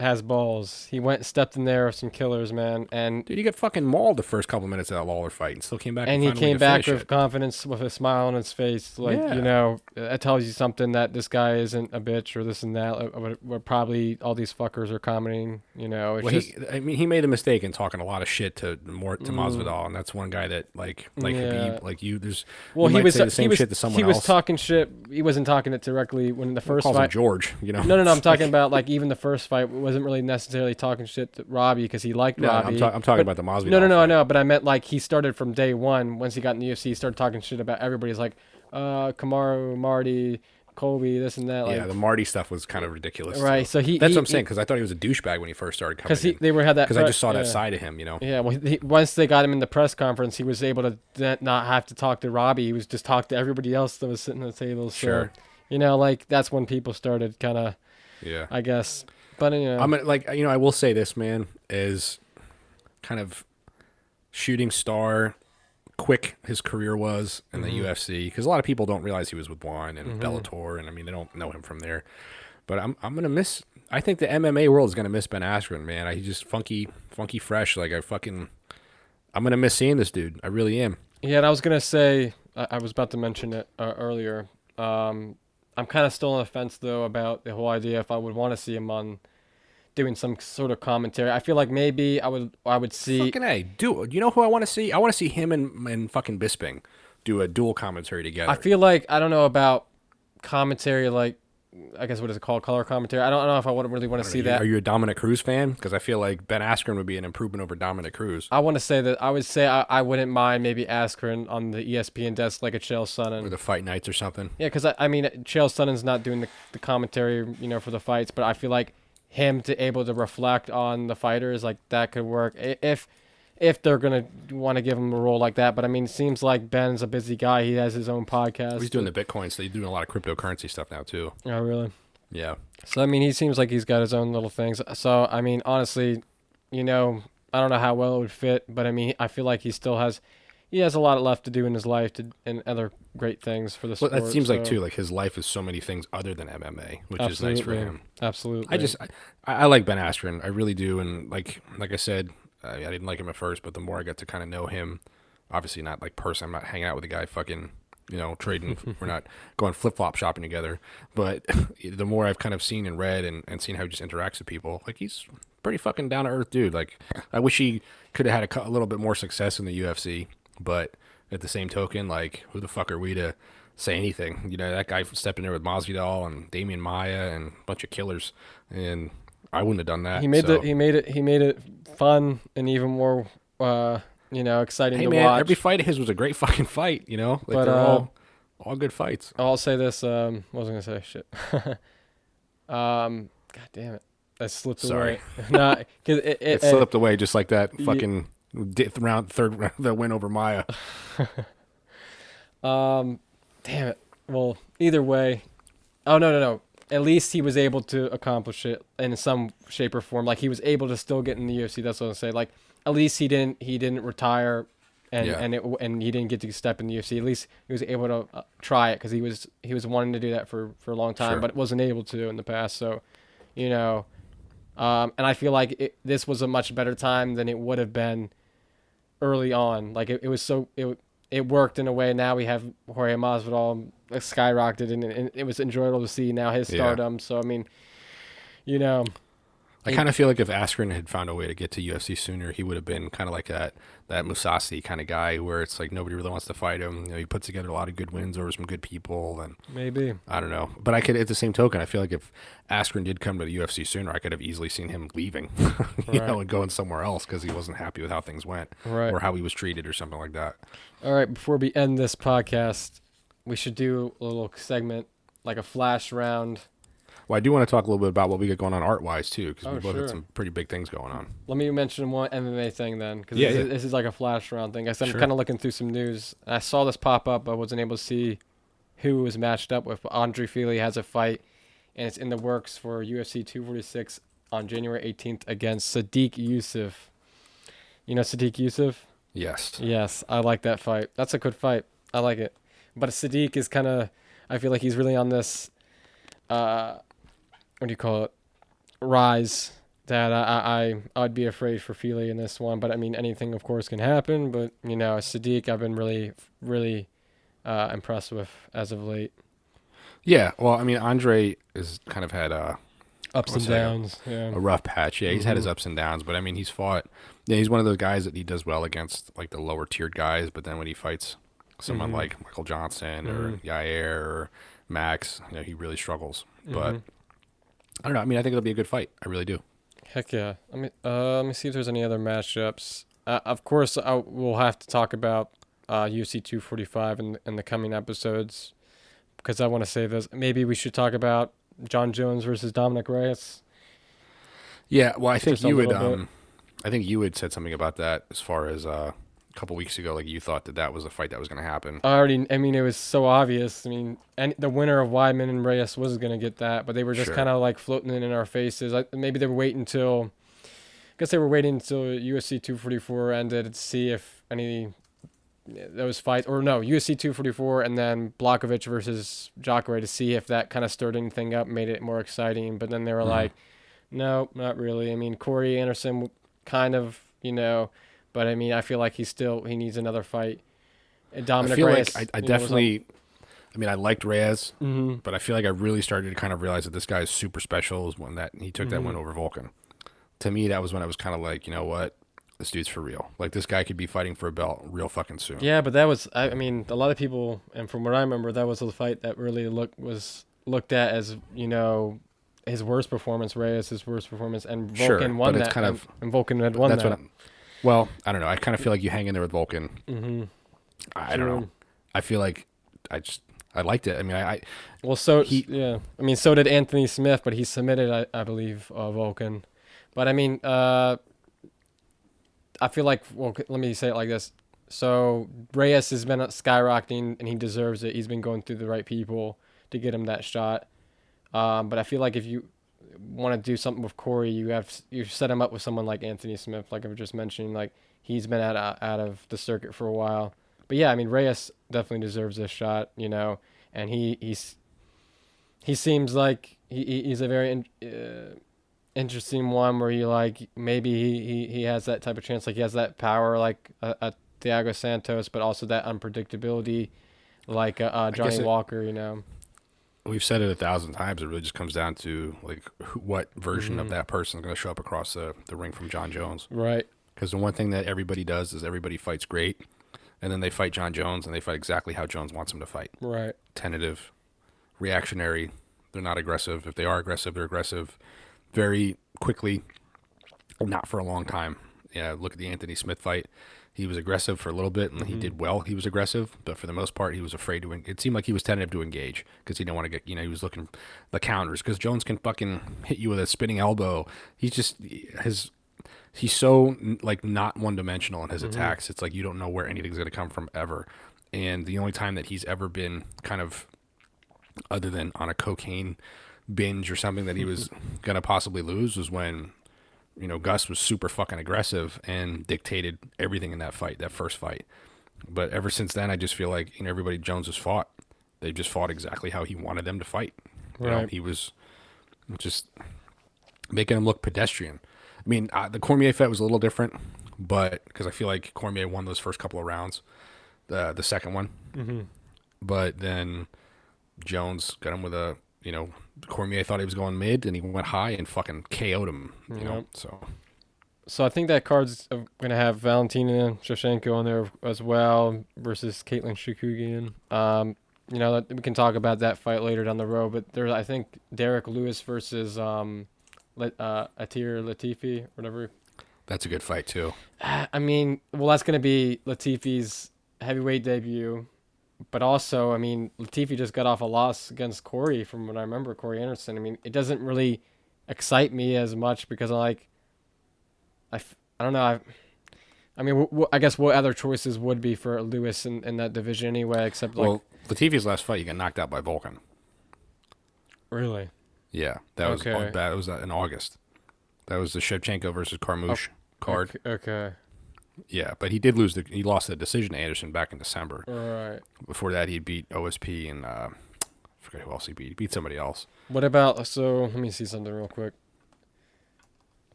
has balls. He stepped in there with some killers, man, and Dude, he got fucking mauled the first couple minutes of that Lawler fight and still came back. and he found a way came to back finish with it. confidence, with a smile on his face. Like, Yeah. That tells you something that this guy isn't a bitch or this and that. Where probably all these fuckers are commenting. It's Well, just he made a mistake in talking a lot of shit to Masvidal, and that's one guy that like Yeah. Khabib, like you. There's well, you he might was say the same he was shit to someone he was else. talking shit. He wasn't talking it directly when the first Calls him fight. George, No. I'm talking about like even the first fight wasn't really necessarily talking shit to Robbie because he liked No, Robbie. I'm talking about the Masvidal. No, I fight. know, but I meant like he started from day one. Once he got in the UFC, he started talking shit about everybody. He's like, Kamaru, Marty, Colby, this and that. Like, Yeah, the Marty stuff was kind of ridiculous. right. So That's what I'm saying, because I thought he was a douchebag when he first started coming because in. they had that Because I just saw that yeah. side of him, Yeah, well, once they got him in the press conference, he was able to not have to talk to Robbie. He was just talk to everybody else that was sitting at the table. So, Sure. like that's when people started kind of, Yeah. I guess. But I'm gonna, like, I will say this, man, is kind of shooting star, quick his career was in the UFC, because a lot of people don't realize he was with Juan and Bellator, and I mean they don't know him from there. But I'm gonna miss. I think the MMA world is gonna miss Ben Askren, man. He's just funky fresh. Like I'm gonna miss seeing this dude. I really am. Yeah, and I was gonna say, I was about to mention it earlier. I'm kind of still on the fence though about the whole idea if I would want to see him on doing some sort of commentary. I feel like maybe I would see. Fucking A, dude. You know who I want to see? I want to see him and fucking Bisping do a dual commentary together. I feel like I don't know about commentary, like I guess what is it called, color commentary. I don't know if I would really want to see that. Are you a Dominic Cruz fan? Because I feel like Ben Askren would be an improvement over Dominic Cruz. I want to say that I would say I wouldn't mind maybe Askren on the ESPN desk like a Chael Or Sonnen. the fight nights or something. Yeah, because I mean Chael Sonnen's not doing the commentary, for the fights, but I feel like him to able to reflect on the fighters, like that could work if they're gonna want to give him a role like that. But I mean, it seems like Ben's a busy guy. He has his own podcast. He's doing the Bitcoin, so he's doing a lot of cryptocurrency stuff now too. Oh, really? Yeah. So I mean, he seems like he's got his own little things. So I mean, honestly, I don't know how well it would fit, but I mean, I feel like he has a lot left to do in his life and other great things for the Well, sport. that seems like so- too, like his life is so many things other than MMA, which is nice for him. Absolutely. I like Ben Askren, I really do, and like I said, I didn't like him at first, but the more I got to kind of know him, obviously not like person, I'm not hanging out with a guy fucking, trading, we're not going flip flop shopping together, but the more I've kind of seen and read and seen how he just interacts with people, like he's pretty fucking down to earth dude. Like I wish he could have had a little bit more success in the UFC, but at the same token, like who the fuck are we to say anything? That guy stepped in there with Masvidal and Damian Maya and a bunch of killers, and I wouldn't have done that. he made so. he made it fun and even more exciting Hey to man, watch. every fight of his was a great fucking fight. Like But, they're all good fights. I'll say this. What was I gonna say? Shit. God damn it! I slipped Sorry. away. Nah, 'cause It slipped away just like that fucking third round that win over Maya. Damn it. Well, either way. Oh no. At least he was able to accomplish it in some shape or form. Like he was able to still get in the UFC. That's what I'm saying. Like at least he didn't retire and Yeah. and he didn't get to step in the UFC. At least he was able to try it because he was wanting to do that for a long time, Sure. but wasn't able to in the past. So, you know, and I feel like this was a much better time than it would have been early on. Like it worked in a way. Now we have Jorge Masvidal skyrocketed, and it was enjoyable to see now his Yeah. stardom. So I mean, you know, I kind of feel like if Askren had found a way to get to UFC sooner, he would have been kind of like that Musashi kind of guy where it's like nobody really wants to fight him. You know, he puts together a lot of good wins over some good people, and maybe. I don't know. But I could, at the same token, I feel like if Askren did come to the UFC sooner, I could have easily seen him leaving, you know, and going somewhere else because he wasn't happy with how things went or how he was treated or something like that. All right, before we end this podcast, we should do a little segment, like a flash round. Well, I do want to talk a little bit about what we got going on art-wise, too, because we both sure. had some pretty big things going on. Let me mention one MMA thing then, because this is like a flash round thing. I'm kind of looking through some news. I saw this pop up. I wasn't able to see who it was matched up with, but Andre Fili has a fight, and it's in the works for UFC 246 on January 18th against Sadiq Youssef. You know Sadiq Youssef? Yes. Yes, I like that fight. That's a good fight. I like it. But Sadiq is kind of, I feel like he's really on this, what do you call it, rise that I'd be afraid for Fili in this one. But I mean, anything of course can happen. But you know, Sadiq, I've been really impressed with as of late. Yeah, well, I mean, Andre has kind of had ups and downs. A rough patch. Yeah, he's had his ups and downs, but I mean, he's fought. Yeah, he's one of those guys that he does well against like the lower tiered guys, but then when he fights someone like Michael Johnson or Yair or Max, you know, he really struggles. But I don't know. I mean, I think it'll be a good fight. I really do. Heck yeah. I mean, let me see if there's any other matchups. Of course, we'll have to talk about UFC 245 in the coming episodes because I want to save those. Maybe we should talk about John Jones versus Dominic Reyes. Yeah, well, I think you would. bit. I think you had said something about that as far as a couple weeks ago. Like you thought that was a fight that was going to happen. I mean, it was so obvious. I mean, and the winner of Weidman and Reyes was going to get that, but they were just kind of like floating in our faces. Maybe they were waiting until. I guess they were waiting until UFC 244 ended to see if any those fights, or no, UFC 244 and then Blachowicz versus Jacare to see if that kind of stirred anything up, made it more exciting. But then they were like, no, not really. I mean, Corey Anderson kind of, you know, but I mean, I feel like he needs another fight. Dominic Reyes, like I definitely, I mean, I liked Reyes, but I feel like I really started to kind of realize that this guy is super special is when that he took that win over Volkan. To me, that was when I was kind of like, you know what? This dude's for real. Like, this guy could be fighting for a belt real fucking soon. Yeah, but that was, I mean, a lot of people, and from what I remember, that was a fight that really was looked at as, you know, his worst performance, Reyes' worst performance, and Volkan won that. Kind of, and Volkan had won that. Well, I don't know. I kind of feel like you hang in there with Volkan. I don't know. I feel like I liked it. I mean, yeah. I mean, so did Anthony Smith, but he submitted, I believe, Volkan. But I mean, I feel like, well, let me say it like this. So Reyes has been skyrocketing, and he deserves it. He's been going through the right people to get him that shot. But I feel like if you want to do something with Corey, you set him up with someone like Anthony Smith, like I was just mentioning. Like he's been out of the circuit for a while. But yeah, I mean Reyes definitely deserves this shot, you know, and he seems like he's a very interesting one where you like maybe he has that type of chance, like he has that power like a Thiago Santos, but also that unpredictability like Johnny Walker, you know. We've said it 1,000 times. It really just comes down to like what version of that person is going to show up across the ring from John Jones. Right. Because the one thing that everybody does is everybody fights great, and then they fight John Jones, and they fight exactly how Jones wants them to fight. Right. Tentative, reactionary. They're not aggressive. If they are aggressive, they're aggressive very quickly, not for a long time. Yeah, look at the Anthony Smith fight. He was aggressive for a little bit, and he did well. He was aggressive, but for the most part, he was afraid to. It seemed like he was tentative to engage because he didn't want to get. You know, he was looking the counters because Jones can fucking hit you with a spinning elbow. He's so like not one dimensional in his attacks. It's like you don't know where anything's going to come from ever. And the only time that he's ever been kind of, other than on a cocaine binge or something that he was going to possibly lose was when Gus was super fucking aggressive and dictated everything in that fight, that first fight. But ever since then, I just feel like everybody Jones has fought, they've just fought exactly how he wanted them to fight. Right. He was just making him look pedestrian. I mean, the Cormier fight was a little different, but because I feel like Cormier won those first couple of rounds, the second one, but then Jones got him with Cormier thought he was going mid, and he went high and fucking KO'd him. You know, So I think that card's going to have Valentina Shevchenko on there as well versus Caitlin Chookagian. We can talk about that fight later down the road, but there's, I think, Derek Lewis versus Atir Latifi, whatever. That's a good fight too. I mean, well, that's going to be Latifi's heavyweight debut, but also, I mean, Latifi just got off a loss against Corey, from what I remember, Corey Anderson. I mean, it doesn't really excite me as much because I don't know. I mean, I guess what other choices would be for Lewis in that division anyway, except Latifi's last fight, he got knocked out by Volkan. Really? Yeah, that was that was in August. That was the Shevchenko versus Carmouche card. Okay. Yeah, but he did lose. He lost the decision to Anderson back in December. Right. Before that, he beat OSP and I forget who else he beat. He beat somebody else. What about? So let me see something real quick.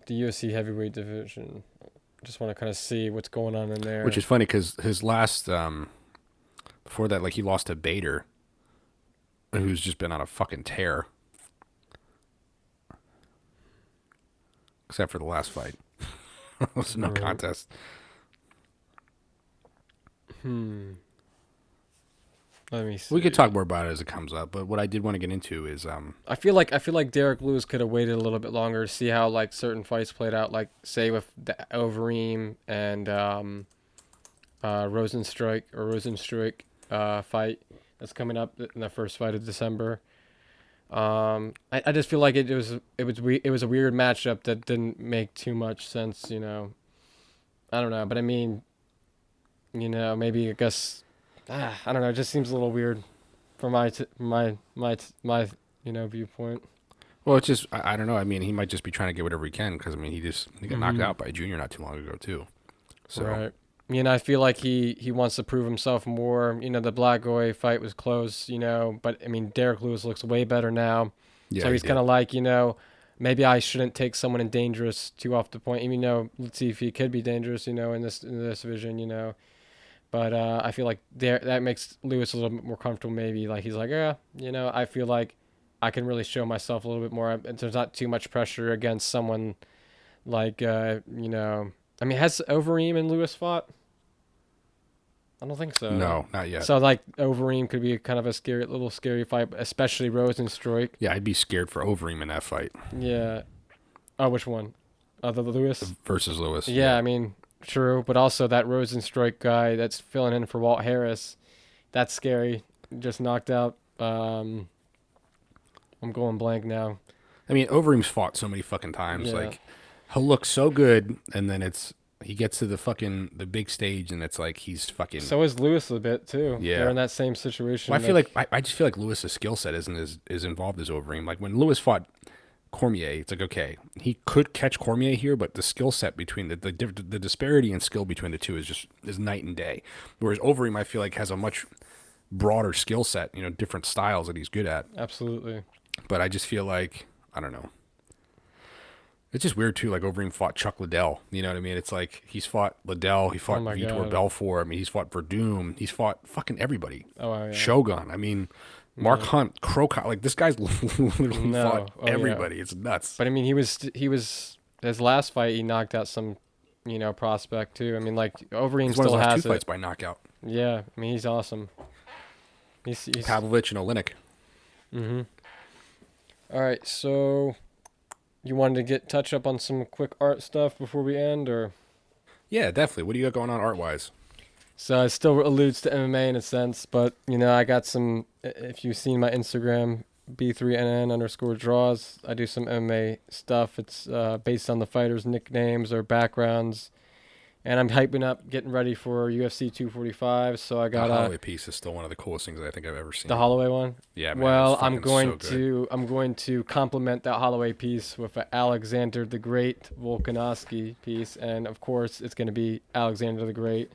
The UFC heavyweight division. Just want to kind of see what's going on in there. Which is funny because his last before that, he lost to Bader, who's just been on a fucking tear. Except for the last fight. It was no contest. Let me see. We could talk more about it as it comes up, but what I did want to get into is I feel like Derek Lewis could have waited a little bit longer to see how certain fights played out, say with the Overeem and Rosenstruik fight that's coming up in the first fight of December. I just feel like it was a weird matchup that didn't make too much sense, I don't know, but I mean, maybe I guess I don't know, it just seems a little weird from my viewpoint. well, it's just I don't know. I mean, he might just be trying to get whatever he can because I mean, he got knocked out by Junior not too long ago too. So Right. I feel like he wants to prove himself more. The Blagoy fight was close, but I mean, Derek Lewis looks way better now. yeah, So he's kind of maybe I shouldn't take someone in dangerous too off the point, even though let's see if he could be dangerous, in this division, But I feel like that makes Lewis a little bit more comfortable. Maybe he's like, I feel like I can really show myself a little bit more. There's not too much pressure against someone I mean, has Overeem and Lewis fought? I don't think so. No, not yet. So Overeem could be kind of a little scary fight, especially Rosenstruik. Yeah, I'd be scared for Overeem in that fight. Yeah. Oh, which one? The Lewis versus Lewis. Yeah, I mean, true, but also that Rosenstruik guy that's filling in for Walt Harris, that's scary. Just knocked out. I'm going blank now. I mean, Overeem's fought so many fucking times. Yeah. He'll look so good, and then he gets to the big stage, and it's like he's fucking. So is Lewis a bit too. Yeah, they're in that same situation. Well, I just feel like Lewis's skill set isn't as involved as Overeem. Like when Lewis fought Cormier, it's like okay, he could catch Cormier here, but the skill set between the disparity in skill between the two is night and day. Whereas Overeem, I feel like has a much broader skill set, different styles that he's good at. Absolutely. But I just feel like I don't know. It's just weird too. Like Overeem fought Chuck Liddell. You know what I mean? It's like he's fought Liddell. He fought Vitor Belfort. I mean, he's fought Verdum. He's fought fucking everybody. Oh, yeah. Shogun. I mean, Mark Hunt, Crocott. Like this guy's literally fought everybody. Yeah. It's nuts. But I mean, he was his last fight. He knocked out some, prospect too. I mean, Overeem still has two fights by knockout. Yeah, I mean he's awesome. He's Pavlovich and Oleinik. Mm-hmm. All right, so. You wanted to touch up on some quick art stuff before we end, or? Yeah, definitely. What do you got going on art-wise? So it still alludes to MMA in a sense, but, I got some, if you've seen my Instagram, B3NN_draws, I do some MMA stuff. It's based on the fighters' nicknames or backgrounds, And I'm hyping up, getting ready for UFC 245. So I got The Holloway piece is still one of the coolest things I think I've ever seen. the Holloway one. Yeah, man. Well, it's I'm fucking going so good. I'm going to complement that Holloway piece with an Alexander the Great Volkanovski piece, and of course it's going to be Alexander the Great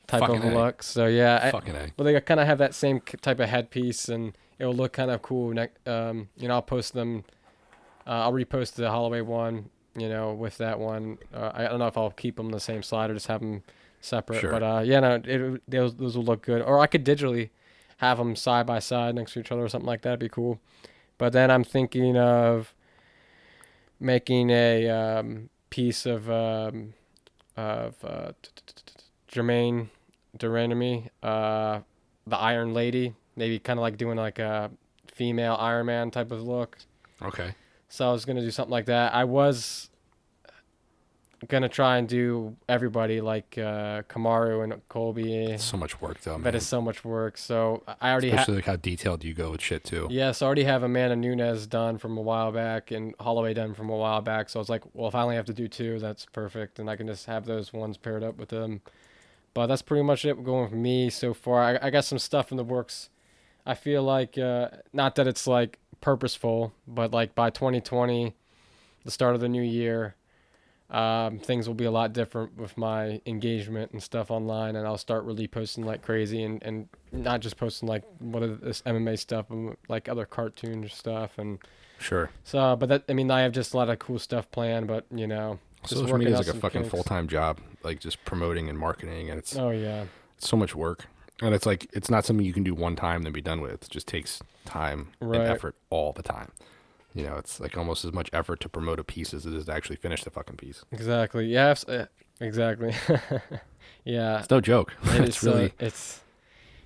type Fucking of A. look. So yeah, Fucking A. but they kind of have that same type of headpiece, and it'll look kind of cool. I'll post them. I'll repost the Holloway one. With that one, I don't know if I'll keep them the same slide or just have them separate. Sure. But yeah, no, those will look good. Or I could digitally have them side by side next to each other or something like that. Would be cool. But then I'm thinking of making a piece of Jermaine Duranemy, the Iron Lady. Maybe kind of like doing like a female Iron Man type of look. Okay. So I was gonna do something like that. I was gonna try and do everybody like Kamaru and Colby, It's so much work, though, man. but it's so much work. So I already have. Especially like how detailed you go with shit, too. Yes, I already have Amanda Nunes done from a while back and Holloway done from a while back. So I was like, well, if I only have to do two, that's perfect, and I can just have those ones paired up with them. But that's pretty much it going for me so far. I got some stuff in the works. I feel like not that it's like purposeful, but like by 2020, the start of the new year, things will be a lot different with my engagement and stuff online, and I'll start really posting like crazy and not just posting like this MMA stuff, but like other cartoon stuff and Sure. so. But that, I mean, I have just a lot of cool stuff planned, but just Social working media is out like a some fucking kinks. full-time job, like just promoting and marketing, and it's Oh yeah, so much work. And it's like, it's not something you can do one time then be done with. It just takes time Right. and effort all the time. It's like almost as much effort to promote a piece as it is to actually finish the fucking piece. exactly. Yeah, exactly. Yeah, It's no joke. it It's is. really,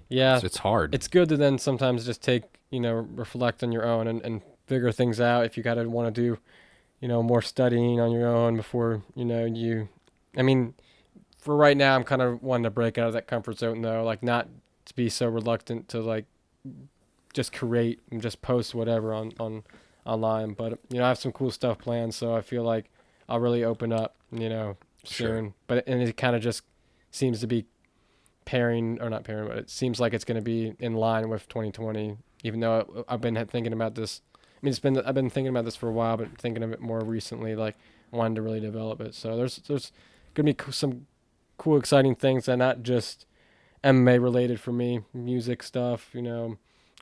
Yeah, it's hard. it's good to then sometimes just take, reflect on your own and figure things out if you gotta want to do, more studying on your own before, I mean, for right now, I'm kind of wanting to break out of that comfort zone though, like not to be so reluctant to like just create and just post whatever on online. But, I have some cool stuff planned, so I feel like I'll really open up, soon. Sure. And it kind of just seems to be not pairing, but it seems like it's going to be in line with 2020, even though I've been thinking about this. I mean, I've been thinking about this for a while, but thinking of it more recently, like wanting to really develop it. So there's going to be some cool, exciting things that not just MMA related for me, music stuff,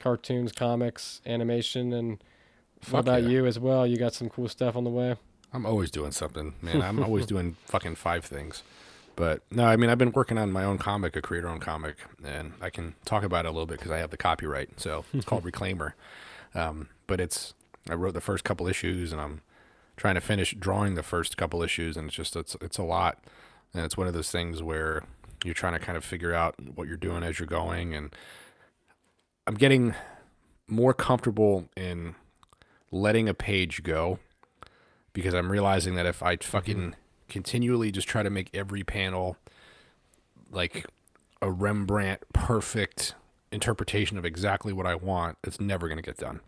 cartoons, comics, animation, and what Fuck about yeah. you as well? You got some cool stuff on the way? I'm always doing something, man. I'm always doing fucking 5 things. But no, I mean, I've been working on my own comic, a creator-owned comic, and I can talk about it a little bit because I have the copyright. So it's called Reclaimer. But I wrote the first couple issues, and I'm trying to finish drawing the first couple issues, and it's a lot. And it's one of those things where you're trying to kind of figure out what you're doing as you're going. And I'm getting more comfortable in letting a page go because I'm realizing that if I fucking continually just try to make every panel like a Rembrandt perfect interpretation of exactly what I want, it's never going to get done.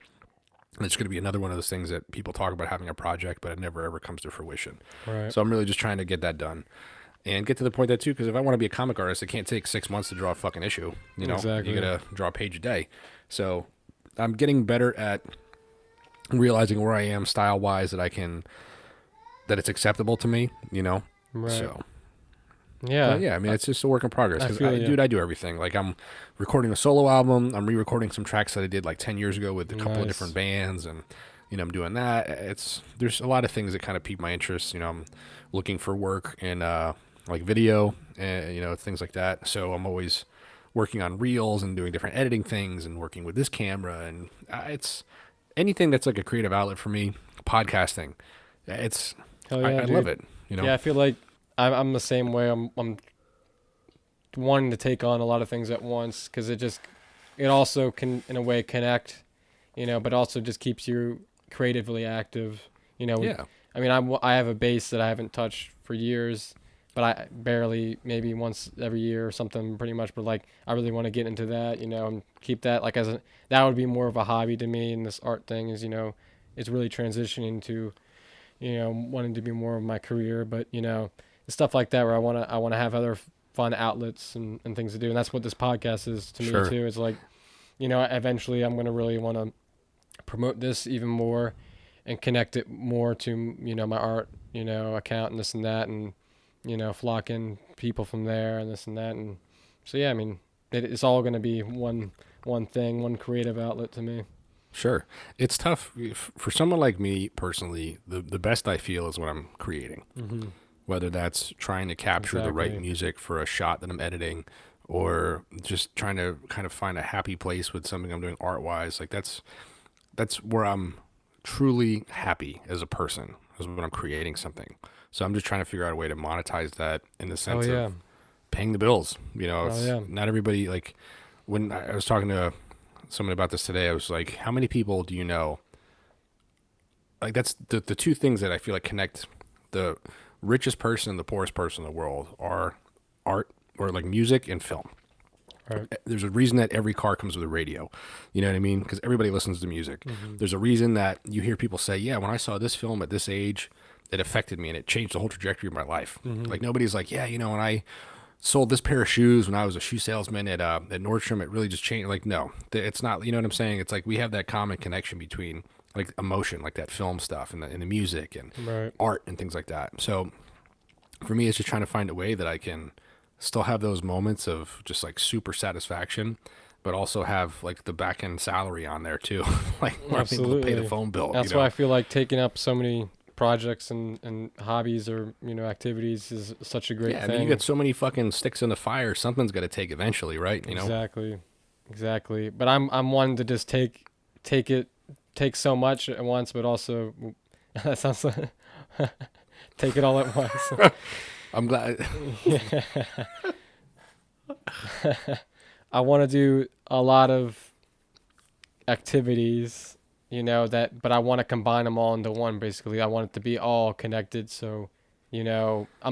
And it's going to be another one of those things that people talk about having a project, but it never ever comes to fruition. Right. So I'm really just trying to get that done and get to the point that too, because if I want to be a comic artist, it can't take 6 months to draw a fucking issue. Exactly. You got to draw a page a day. So I'm getting better at realizing where I am style wise that it's acceptable to me, Right. So Yeah. but yeah, I mean, it's just a work in progress. I 'Cause feel you. I do everything. Like I'm recording a solo album. I'm re-recording some tracks that I did like 10 years ago with a couple of Nice. different bands, and I'm doing that. There's a lot of things that kind of pique my interest. I'm looking for work in like video and things like that. So I'm always working on reels and doing different editing things and working with this camera, and it's anything that's like a creative outlet for me. Podcasting, it's Hell yeah, I dude. love it. Yeah, I feel like I'm the same way. I'm wanting to take on a lot of things at once because it also can in a way connect, but also just keeps you creatively active. Yeah. I mean, I have a bass that I haven't touched for years, but I barely, maybe once every year or something, pretty much. But like, I really want to get into that, and keep that like that would be more of a hobby to me. And this art thing is, it's really transitioning to, wanting to be more of my career. But stuff like that where I want to have other fun outlets and things to do. And that's what this podcast is to Sure. me too. It's like, eventually I'm going to really want to promote this even more and connect it more to, my art, account and this and that, and, flock in people from there and this and that. And so, yeah, I mean, it's all going to be one thing, one creative outlet to me. Sure. It's tough for someone like me personally. The best I feel is when I'm creating, whether that's trying to capture the right Exactly. music for a shot that I'm editing, or just trying to kind of find a happy place with something I'm doing art wise. Like that's where I'm truly happy as a person, is when I'm creating something. So I'm just trying to figure out a way to monetize that in the sense yeah. of paying the bills. It's yeah. not everybody, like when I was talking to someone about this today, I was like, how many people do you know? Like that's the two things that I feel like connect the richest person and the poorest person in the world are art, or like music and film. Right. There's a reason that every car comes with a radio. You know what I mean? Because everybody listens to music. There's a reason that you hear people say, yeah, when I saw this film at this age, it affected me and it changed the whole trajectory of my life. Like nobody's like, yeah, when I sold this pair of shoes when I was a shoe salesman at Nordstrom, it really just changed. Like, no, it's not. You know what I'm saying? It's like we have that common connection between like emotion, like that film stuff and the music and Right. art and things like that. So for me, it's just trying to find a way that I can still have those moments of just like super satisfaction, but also have like the back end salary on there too, like where I'm able to pay the Absolutely. phone bill. That's why I feel like taking up so many projects and hobbies or activities is such a great Yeah, I thing. mean, you got so many fucking sticks in the fire. Something's got to take eventually, right? Exactly. But I'm one to just take so much at once, but also that sounds like take it all at once. I'm glad. Yeah. I want to do a lot of activities, but I want to combine them all into one. Basically, I want it to be all connected. So, I'm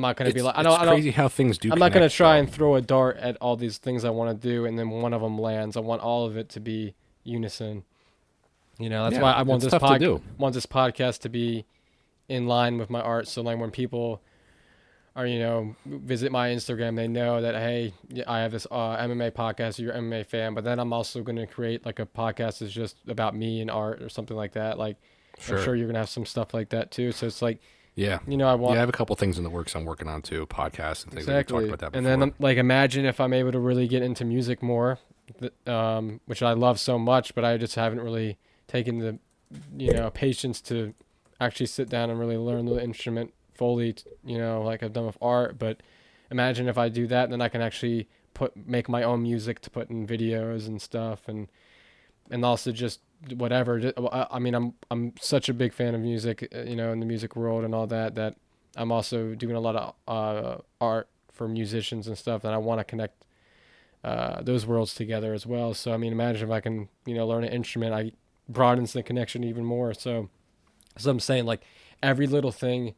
not going to be like, It's crazy how things do. I'm not going to try though. and throw a dart at all these things I want to do, and then one of them lands. I want all of it to be unison. That's Yeah, why I want it's this tough to do. podcast to be in line with my art. So like when people are, visit my Instagram, they know that, hey, I have this MMA podcast, you're an MMA fan, but then I'm also going to create like a podcast that's just about me and art or something like that. Like, Sure. I'm sure you're going to have some stuff like that too. So it's like, Yeah. I want. I have a couple things in the works I'm working on too, podcasts and things. Like we Exactly. talked about that And before. then like imagine if I'm able to really get into music more, which I love so much, but I just haven't really taken the patience to actually sit down and really learn the instrument fully, like I've done with art. But imagine if I do that, then I can actually make my own music to put in videos and stuff, and also just whatever. I mean, I'm such a big fan of music, in the music world and all that I'm also doing a lot of art for musicians and stuff, and I want to connect those worlds together as well. So I mean, imagine if I can, learn an instrument, I broadens the connection even more. So I'm saying, like, every little thing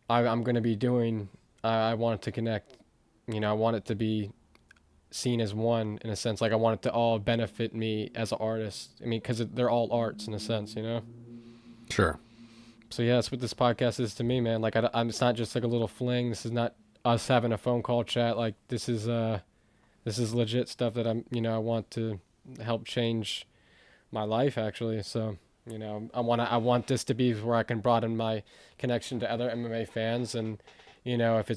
I'm going to be doing, I want it to connect. I want it to be seen as one in a sense. Like I want it to all benefit me as an artist. I mean, because they're all arts in a sense, Sure. So yeah, that's what this podcast is to me, man. Like I'm, it's not just like a little fling. This is not us having a phone call chat. Like this is legit stuff that I want to help change my life actually. So I want this to be where I can broaden my connection to other MMA fans, and if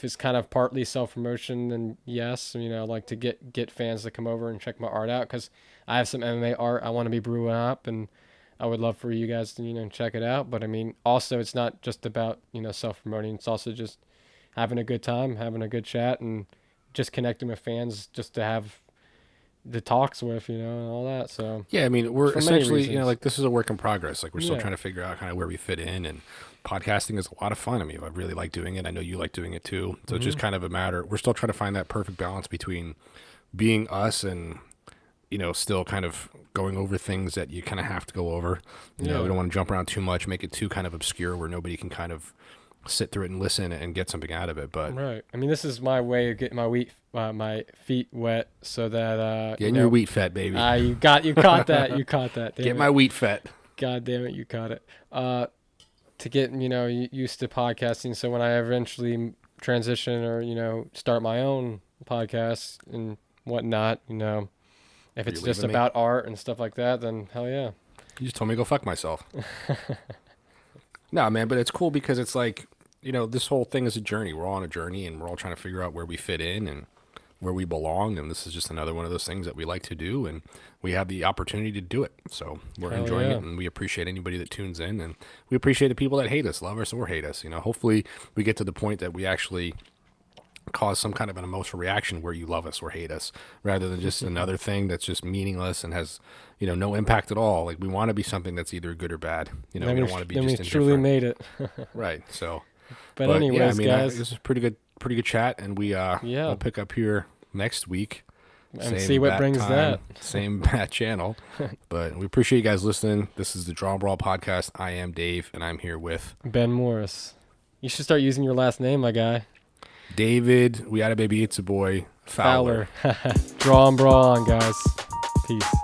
it's kind of partly self-promotion, then yes, like to get fans to come over and check my art out, because I have some MMA art I want to be brewing up, and I would love for you guys to check it out. But I mean, also it's not just about self-promoting. It's also just having a good time, having a good chat, and just connecting with fans, just to have the talks with, and all that. So Yeah, I mean, we're for many essentially, reasons. like this is a work in progress. Like we're still Yeah. trying to figure out kind of where we fit in, and podcasting is a lot of fun. I mean, I really like doing it. I know you like doing it too. So it's just kind of a matter. We're still trying to find that perfect balance between being us and still kind of going over things that you kind of have to go over. We don't want to jump around too much, make it too kind of obscure where nobody can kind of sit through it and listen and get something out of it. But Right. I mean, this is my way of getting my feet wet, so that getting your wheat fat, baby. you caught that. You caught that. Damn Get it. my wheat fat. God damn it, you caught it. to get, used to podcasting. So when I eventually transition or, start my own podcast and whatnot, if it's just about art and stuff like that, then hell yeah. You just told me to go fuck myself. No, man, but it's cool because it's like, this whole thing is a journey. We're all on a journey, and we're all trying to figure out where we fit in and where we belong. And this is just another one of those things that we like to do, and we have the opportunity to do it. So we're enjoying it, and we appreciate anybody that tunes in, and we appreciate the people that hate us, love us, or hate us. Hopefully we get to the point that we actually cause some kind of an emotional reaction where you love us or hate us, rather than just another thing that's just meaningless and has no impact at all. Like, we want to be something that's either good or bad. We don't want to be just indifferent. Truly made it. Right. So but anyways, guys, this is pretty good chat, and we'll pick up here next week and see what brings that. Same bat channel. But we appreciate you guys listening. This is the Draw and Brawl podcast. I am Dave, and I'm here with Ben Morris. You should start using your last name, my guy. David, we got a baby, it's a boy, Fowler. Draw and Brawl on, guys. Peace.